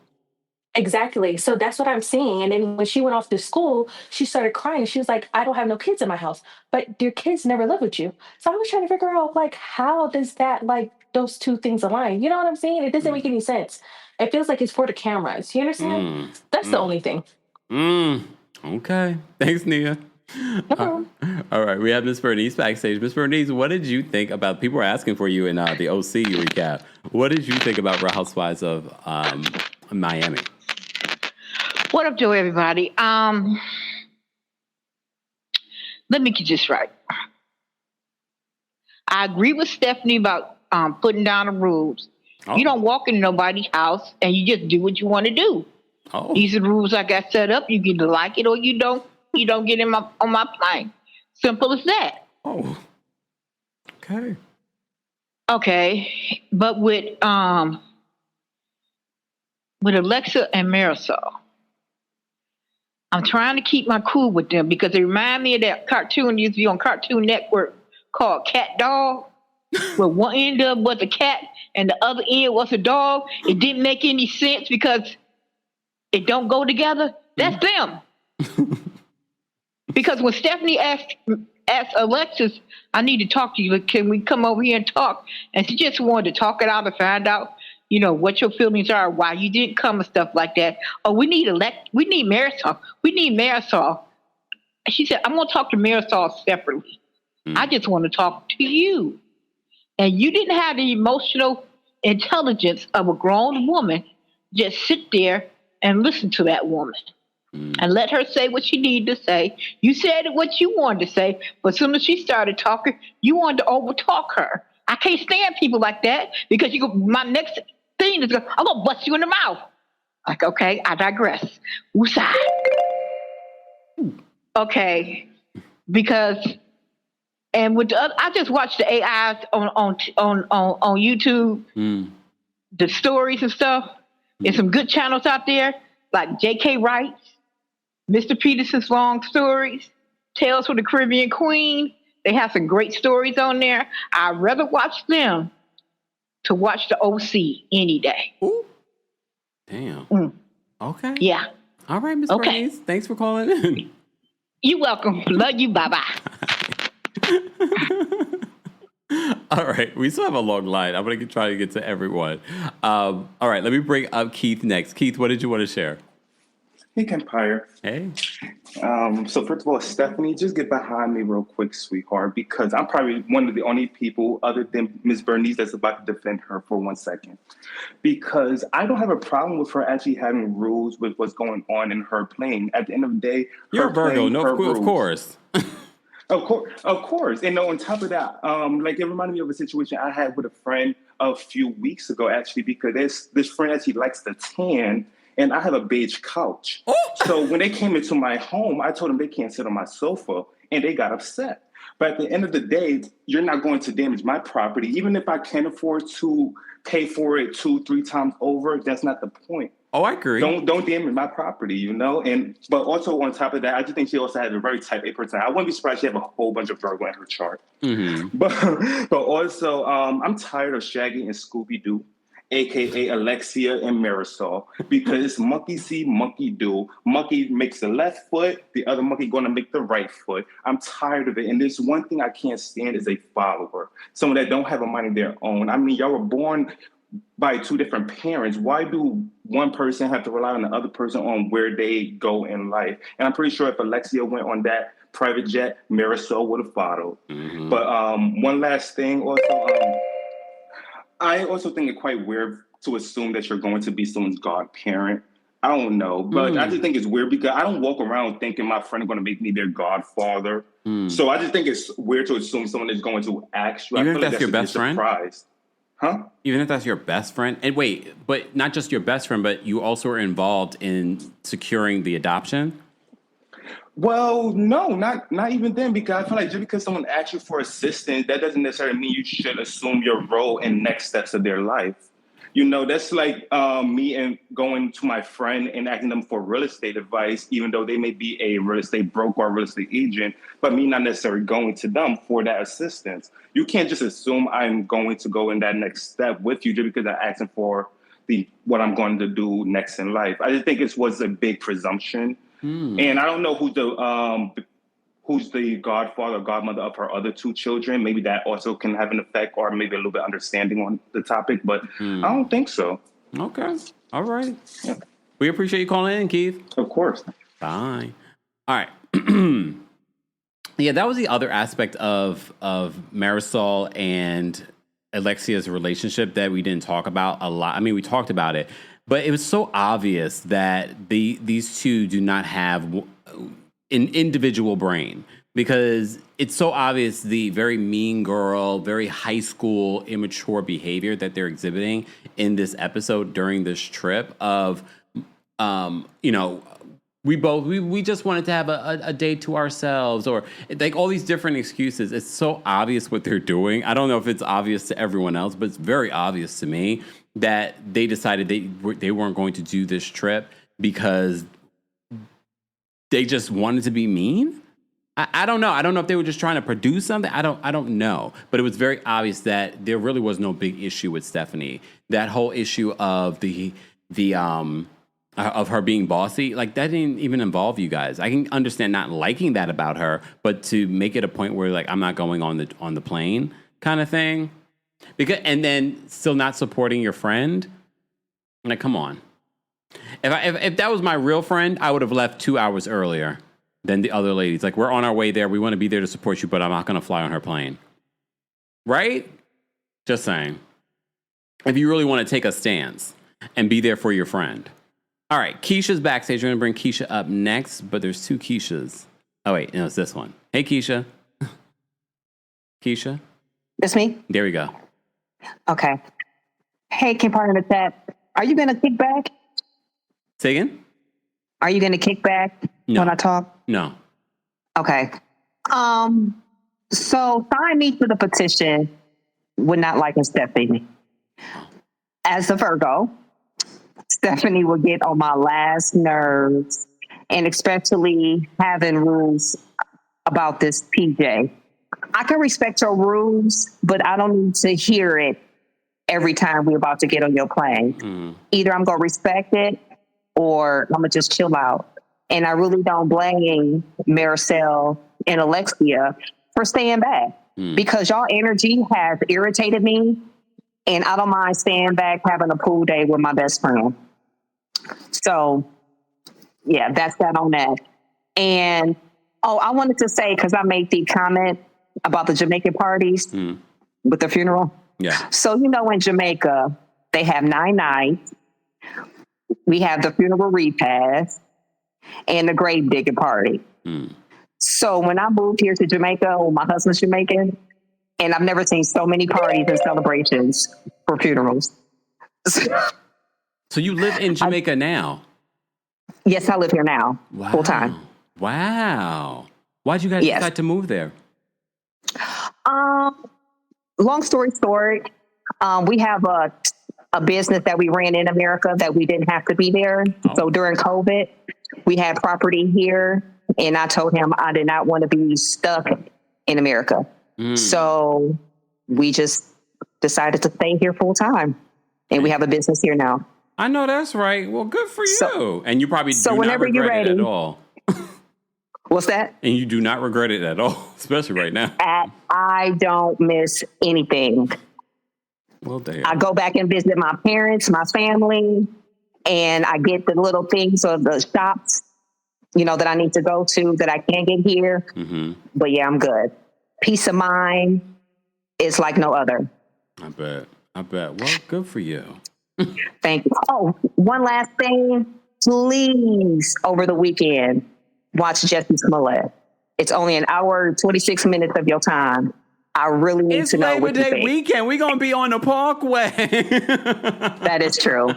Exactly. So that's what I'm saying. And then when she went off to school, she started crying. She was like, I don't have no kids in my house, but your kids never live with you. So I was trying to figure out, like, how does that, like, those two things align? You know what I'm saying? It doesn't make any sense. It feels like it's for the cameras. You understand? That's the only thing. Okay. Thanks, Nia. All right. We have Miss Bernice backstage. Miss Bernice, what did you think about, people were asking for you in the OC recap. What did you think about Real Housewives of Miami? What up, to everybody? Let me get this right. I agree with Stephanie about putting down the rules. Oh. You don't walk into nobody's house and you just do what you want to do. Oh. These are the rules I got set up. You either like it or you don't. You don't get on my plane. Simple as that. Oh. Okay. Okay, but with Alexia and Marysol, I'm trying to keep my cool with them because they remind me of that cartoon used to be on Cartoon Network called Cat Dog, where one end of was a cat and the other end was a dog. It didn't make any sense because it don't go together. That's them. Because when Stephanie asked Alexis, I need to talk to you. Can we come over here and talk? And she just wanted to talk it out and find out, what your feelings are, why you didn't come and stuff like that. Oh, we need Marysol. We need Marysol. She said, I'm going to talk to Marysol separately. I just want to talk to you. And you didn't have the emotional intelligence of a grown woman. Just sit there and listen to that woman. And let her say what she needed to say. You said what you wanted to say, but as soon as she started talking, you wanted to overtalk her. I can't stand people like that because my next thing is I'm gonna bust you in the mouth. Like, okay, I digress. Woosah. Okay, because with the other, I just watched the AI on YouTube, the stories and stuff. There's some good channels out there like J.K. Wright. Mr. Peterson's Long Stories, Tales from the Caribbean Queen. They have some great stories on there. I'd rather watch them to watch the OC any day. Ooh. Damn. Okay. Yeah. All right, Ms. Bernice. Thanks for calling in. You're welcome. Love you. Bye-bye. All right. We still have a long line. I'm going to try to get to everyone. All right. Let me bring up Keith next. Keith, what did you want to share? Hey, Kempire. Hey. So first of all, Stephanie, just get behind me real quick, sweetheart, because I'm probably one of the only people other than Ms. Bernice that's about to defend her for 1 second. Because I don't have a problem with her actually having rules with what's going on in her playing. At the end of the day, you're a Virgo. No, of course. Of course. And on top of that, it reminded me of a situation I had with a friend a few weeks ago, actually, because this friend actually likes to tan. And I have a beige couch. Oh. So when they came into my home, I told them they can't sit on my sofa, and they got upset. But at the end of the day, you're not going to damage my property. Even if I can afford to pay for it 2-3 times over, that's not the point. Oh, I agree. Don't damage my property, But also on top of that, I just think she also has a very type A person. I wouldn't be surprised she have a whole bunch of Virgo in her chart. Mm-hmm. But also, I'm tired of Shaggy and Scooby-Doo, a.k.a. Alexia and Marysol, because it's monkey see, monkey do. Monkey makes the left foot, the other monkey going to make the right foot. I'm tired of it. And there's one thing I can't stand is a follower, someone that don't have a mind of their own. I mean, y'all were born by 2 different parents. Why do one person have to rely on the other person on where they go in life? And I'm pretty sure if Alexia went on that private jet, Marysol would have followed. Mm-hmm. But one last thing also, I also think it's quite weird to assume that you're going to be someone's godparent. I don't know, but I just think it's weird because I don't walk around thinking my friend is going to make me their godfather. So I just think it's weird to assume someone is going to ask you. Even if that's your best friend? Huh? Even if that's your best friend? And wait, but not just your best friend, but you also are involved in securing the adoption? Well, no, not even then, because I feel like just because someone asks you for assistance, that doesn't necessarily mean you should assume your role in next steps of their life. That's like me and going to my friend and asking them for real estate advice, even though they may be a real estate broker or a real estate agent, but me not necessarily going to them for that assistance. You can't just assume I'm going to go in that next step with you just because I'm asking for what I'm going to do next in life. I just think it was a big presumption. And I don't know who's the godfather or godmother of her other 2 children. Maybe that also can have an effect, or maybe a little bit understanding on the topic, but I don't think so. Okay. All right. Yeah. We appreciate you calling in, Keith. Of course. Bye. All right. Yeah, that was the other aspect of Marysol and Alexia's relationship that we didn't talk about a lot. I mean, we talked about it, but it was so obvious that these 2 do not have an individual brain, because it's so obvious the very mean girl, very high school, immature behavior that they're exhibiting in this episode during this trip of, you know, we just wanted to have a day to ourselves, or like all these different excuses. It's so obvious what they're doing. I don't know if it's obvious to everyone else, but it's very obvious to me that they decided they weren't going to do this trip because they just wanted to be mean. I don't know. I don't know if they were just trying to produce something. I don't know. But it was very obvious that there really was no big issue with Stephanie. That whole issue of the of her being bossy, like that didn't even involve you guys. I can understand not liking that about her, but to make it a point where like I'm not going on the plane kind of thing, because and then still not supporting your friend. Like, come on. If that was my real friend, I would have left 2 hours earlier than the other ladies. Like, we're on our way there. We want to be there to support you, but I'm not going to fly on her plane. Right? Just saying. If you really want to take a stance and be there for your friend. All right, Keisha's backstage. We're going to bring Keisha up next, but there's two Keishas. Oh, wait, no, it's this one. Hey, Keisha. Keisha? It's me? There we go. Okay. Hey, Kempire in the chat. Are you going to kick back? Say again? Are you going to kick back when I talk? No. Okay. So sign me to the petition would not liking Stephanie. As a Virgo, Stephanie will get on my last nerves, and especially having rules about this PJ. I can respect your rules, but I don't need to hear it every time we're about to get on your plane. Either I'm going to respect it or I'm going to just chill out. And I really don't blame Marysol and Alexia for staying back because y'all energy has irritated me, and I don't mind staying back having a pool day with my best friend. So, yeah, that's that on that. And, I wanted to say, because I made the comment about the Jamaican parties with the funeral. Yeah. So, in Jamaica, they have 9 nights. We have the funeral repast and the grave digging party. So when I moved here to Jamaica, my husband's Jamaican, and I've never seen so many parties and celebrations for funerals. So you live in Jamaica now? Yes, I live here now, full time. Wow. Why'd you guys decide to move there? Long story short, we have a business that we ran in America that we didn't have to be there. So during COVID, we had property here, and I told him I did not want to be stuck in America. So we just decided to stay here full time, and we have a business here now. I know that's right. Well, good for you. And you probably do whenever not you're regret ready, it at all. What's that? And you do not regret it at all, especially right now. I don't miss anything. Well, damn. I go back and visit my parents, my family, and I get the little things of the shops, that I need to go to that I can't get here. But yeah, I'm good. Peace of mind is like no other. I bet. Well, good for you. Thank you. Oh, one last thing. Please, over the weekend, watch Jesse Smollett. It's only an hour, 26 minutes of your time. I really need to know what you think. It's Labor Day weekend. We're going to be on the Parkway. That is true.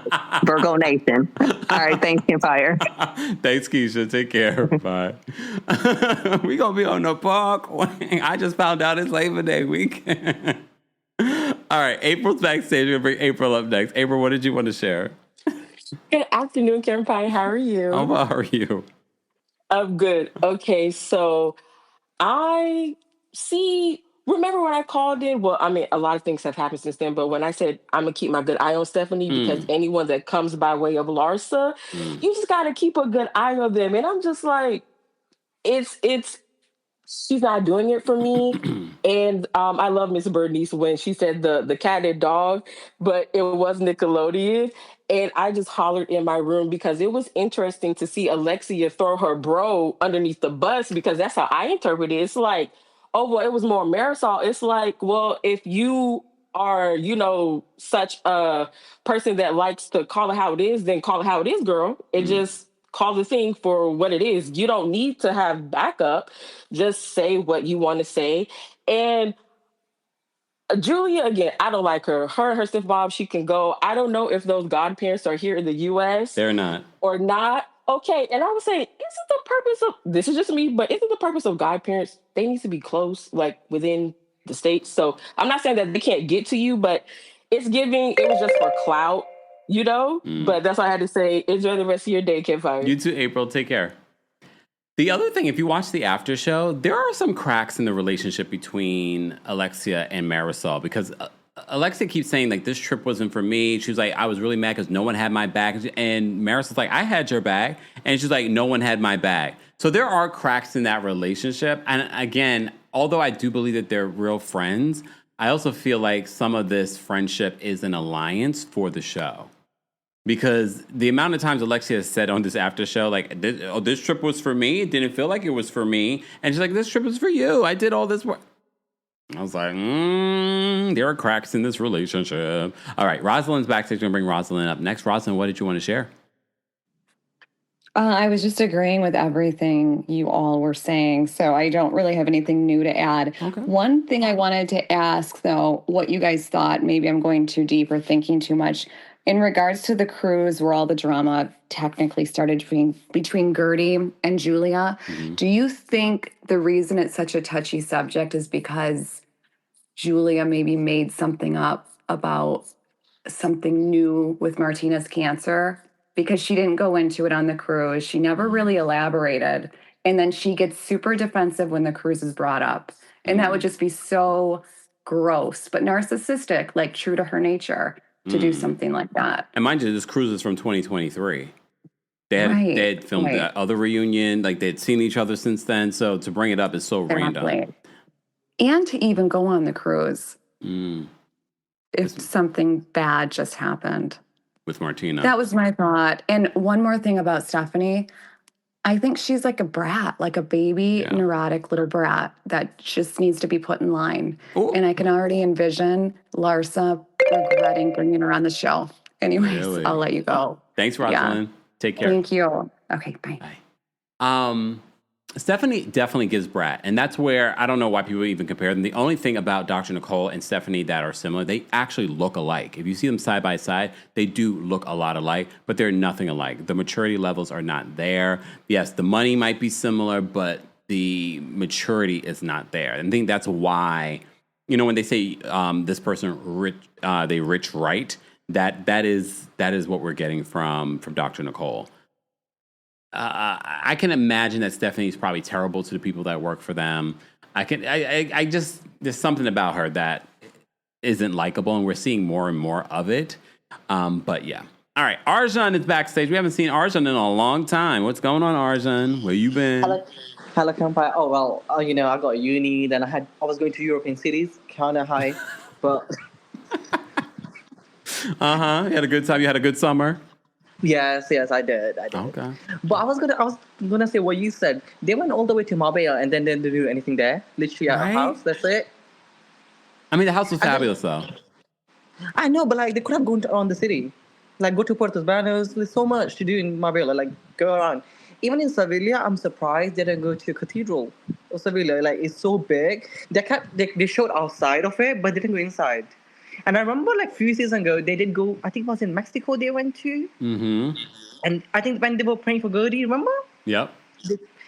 Virgo Nation. All right. Thanks, Kempire. Thanks, Keisha. Take care. Bye. We're going to be on the Parkway. I just found out it's Labor Day weekend. All right. April's backstage. We're going to bring April up next. April, what did you want to share? Good afternoon, Kempire. How are you? How are you? I'm good. Okay. So I see... Remember when I called in? Well, I mean, a lot of things have happened since then, but when I said I'm going to keep my good eye on Stephanie because anyone that comes by way of Larsa, you just got to keep a good eye on them. And I'm just like, she's not doing it for me. And I love Miss Bernice when she said the cat and dog, but it was Nickelodeon. And I just hollered in my room because it was interesting to see Alexia throw her bro underneath the bus because that's how I interpret it. It's like, oh, well, it was more Marysol. It's like, well, if you are, such a person that likes to call it how it is, then call it how it is, girl. It just, call the thing for what it is. You don't need to have backup. Just say what you want to say. And Julia, again, I don't like her. Her and her stiff bob, she can go. I don't know if those godparents are here in the U.S. They're not. Or not. Okay, and I would say, isn't the purpose of, this is just me, but isn't the purpose of godparents, they need to be close, like within the states. So I'm not saying that they can't get to you, but it's giving, it was just for clout, you know? But that's all I had to say. Enjoy the rest of your day, Kempire. You too, April. Take care. The other thing, if you watch the after show, there are some cracks in the relationship between Alexia and Marysol, because Alexia keeps saying, like, this trip wasn't for me. She was like, I was really mad because no one had my bag. And Marysol's like, I had your bag. And she's like, no one had my bag. So there are cracks in that relationship. And again, although I do believe that they're real friends, I also feel like some of this friendship is an alliance for the show. Because the amount of times Alexia has said on this after show, like, this trip was for me. It didn't feel like it was for me. And she's like, this trip was for you. I did all this work. I was like, there are cracks in this relationship. All right, Rosalind's backstage. We're going to bring Rosalind up next. Rosalind, what did you want to share? I was just agreeing with everything you all were saying, so I don't really have anything new to add. Okay. One thing I wanted to ask, though, what you guys thought, maybe I'm going too deep or thinking too much, in regards to the cruise where all the drama technically started between Gertie and Julia, do you think the reason it's such a touchy subject is because Julia maybe made something up about something new with Martina's cancer? Because she didn't go into it on the cruise. She never really elaborated. And then she gets super defensive when the cruise is brought up. And that would just be so gross, but narcissistic, like true to her nature, to do something like that. And mind you, this cruise is from 2023. They had filmed that other reunion. Like, they'd seen each other since then. So to bring it up is so random. And to even go on the cruise. If something bad just happened. With Martina. That was my thought. And one more thing about Stephanie. I think she's like a brat, like a baby, neurotic little brat that just needs to be put in line. Ooh. And I can already envision Larsa regretting bringing her on the show. Anyways, really? I'll let you go. Thanks, Rosalind. Take care. Thank you. Okay, bye. Stephanie definitely gives brat, and that's where I don't know why people even compare them. The only thing about Dr. Nicole and Stephanie that are similar, they actually look alike. If you see them side by side, they do look a lot alike, but they're nothing alike. The maturity levels are not there. Yes, the money might be similar, but the maturity is not there. And I think that's why, you know, when they say this person they rich right, that is what we're getting from Dr. Nicole. I can imagine that Stephanie's probably terrible to the people that work for them. I just, there's something about her that isn't likable, and we're seeing more and more of it. But yeah. All right. Arjun is backstage. We haven't seen Arjun in a long time. What's going on, Arjun? Where you been? Hello, Kempire. Oh, well, you know, I got uni, then I was going to European cities, kind of high, but... You had a good time? You had a good summer? Yes, I did. Okay. But I was gonna say what you said. They went all the way to Marbella and then didn't do anything there. Literally at a house. That's it. I mean, the house was fabulous, though. I know, but like they could have gone around the city, like go to Puerto Banos. There's so much to do in Marbella. Like go around. Even in Sevilla, I'm surprised they didn't go to Cathedral of Sevilla. Like it's so big. They showed outside of it, but they didn't go inside. And I remember like a few seasons ago, they did go, I think it was in Mexico they went to. And I think when they were praying for Gertie, remember? Yep.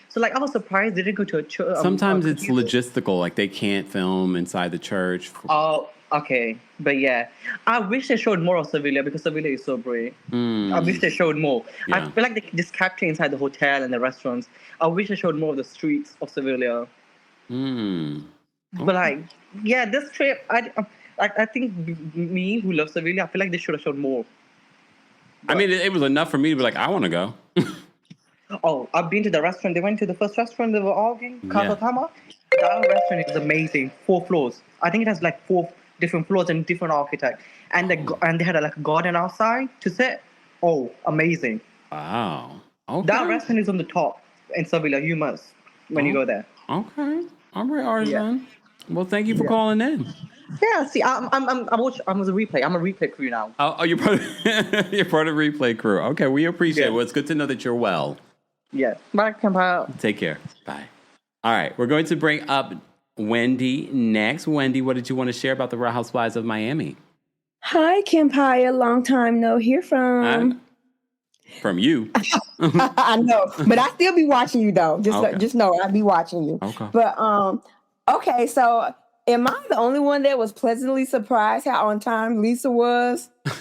So like I was surprised they didn't go to a church. Sometimes it's logistical, like they can't film inside the church. Oh, okay. But yeah, I wish they showed more of Sevilla because Sevilla is so great. I wish they showed more. Yeah. I feel like they just capture inside the hotel and the restaurants. I wish they showed more of the streets of Sevilla. But like, yeah, this trip, I think me, who loves Sevilla, I feel like they should have shown more. But, I mean, it was enough for me to be like, I want to go. Oh, I've been to the restaurant. They went to the first restaurant they were all in, Casa Tama. That restaurant is amazing. 4 floors. I think it has like 4 different floors and different architect. And they had like a garden outside to sit. Oh, amazing. Wow. Okay. That restaurant is on the top in Sevilla. You must when you go there. Okay. All right, Arjun. Yeah. Well, thank you for calling in. Yeah, see, I'm a replay. I'm a replay crew now. Oh, you're part of replay crew. Okay, we appreciate it. Well, it's good to know that you're well. Yes. Bye, Kempire. Take care. Bye. All right, we're going to bring up Wendy next. Wendy, what did you want to share about the Real Housewives of Miami? Hi, Kempire. Long time no hear from. From you. I know, but I still be watching you though. Just know I be watching you. Okay. But okay, so am I the only one that was pleasantly surprised how on time Lisa was? I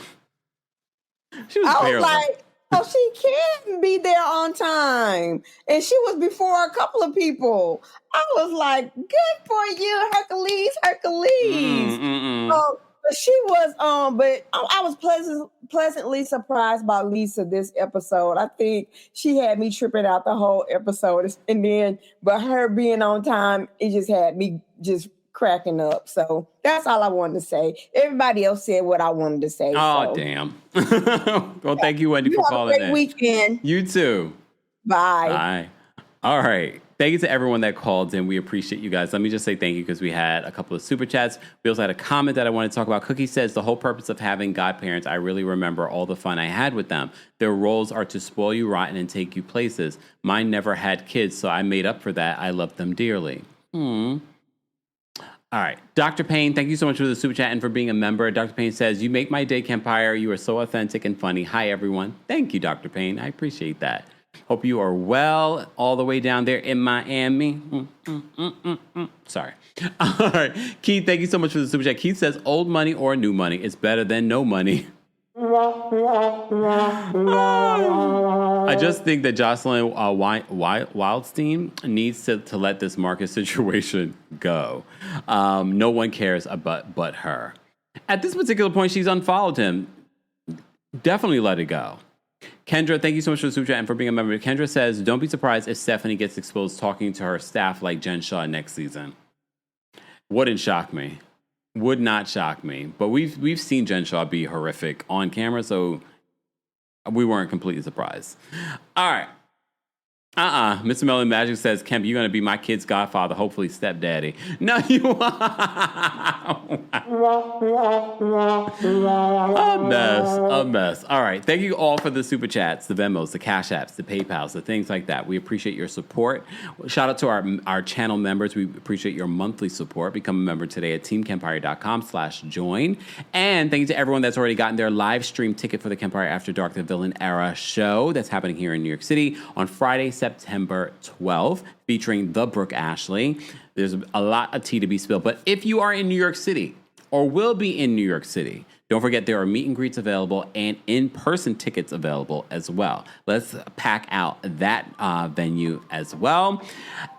was like, oh, she can be there on time. And she was before a couple of people. I was like, good for you, Hercules. But she was but I was pleasantly surprised by Lisa this episode. I think she had me tripping out the whole episode. But her being on time, it just had me just cracking up. So that's all I wanted to say. Everybody else said what I wanted to say. Oh, damn. Well, thank you, Wendy, for calling in. Have a great weekend. You too. Bye. Bye. All right. Thank you to everyone that called in. We appreciate you guys. Let me just say thank you because we had a couple of super chats. We also had a comment that I want to talk about. Cookie says, the whole purpose of having godparents, I really remember all the fun I had with them. Their roles are to spoil you rotten and take you places. Mine never had kids, so I made up for that. I love them dearly. All right. Dr. Payne, thank you so much for the super chat and for being a member. Dr. Payne says, you make my day, Kempire. You are so authentic and funny. Hi, everyone. Thank you, Dr. Payne. I appreciate that. Hope you are well all the way down there in Miami. Sorry. All right. Keith, thank you so much for the super chat. Keith says, old money or new money is better than no money. I just think that Jocelyn Wildstein needs to let this Marcus situation go. No one cares but her. At this particular point, she's unfollowed him. Definitely let it go. Kendra, thank you so much for the super chat and for being a member. Kendra says, don't be surprised if Stephanie gets exposed talking to her staff like Jen Shaw next season. Wouldn't shock me. Would not shock me. But we've seen Jen Shaw be horrific on camera, so we weren't completely surprised. All right. Mr. Melon Magic says, Kemp, you're going to be my kid's godfather, hopefully stepdaddy. No, you are. A mess. All right. Thank you all for the super chats, the Venmos, the Cash Apps, the PayPals, the things like that. We appreciate your support. Shout out to our channel members. We appreciate your monthly support. Become a member today at TeamKempire.com/join. And thank you to everyone that's already gotten their live stream ticket for the Kempire After Dark, the Villain Era show that's happening here in New York City on Friday, September 12th, featuring the Brooke Ashley. There's a lot of tea to be spilled. But if you are in New York City or will be in New York City, don't forget there are meet and greets available and in-person tickets available as well. Let's pack out that venue as well.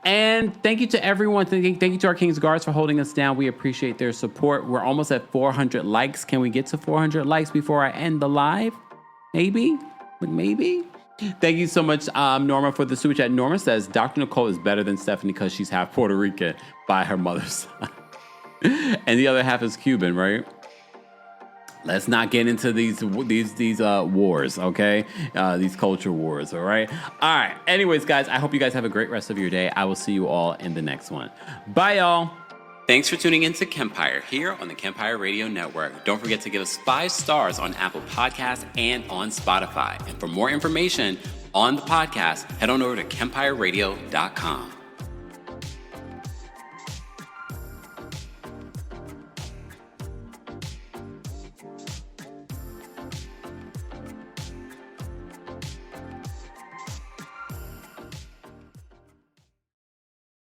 And thank you to everyone. Thank you to our King's Guards for holding us down. We appreciate their support. We're almost at 400 likes. Can we get to 400 likes before I end the live? Maybe. Thank you so much, Norma, for the super chat. Norma says, Dr. Nicole is better than Stephanie because she's half Puerto Rican by her mother's side. And the other half is Cuban, right? Let's not get into these wars, okay? These culture wars, all right? All right. Anyways, guys, I hope you guys have a great rest of your day. I will see you all in the next one. Bye, y'all. Thanks for tuning in to Kempire here on the Kempire Radio Network. Don't forget to give us 5 stars on Apple Podcasts and on Spotify. And for more information on the podcast, head on over to KempireRadio.com.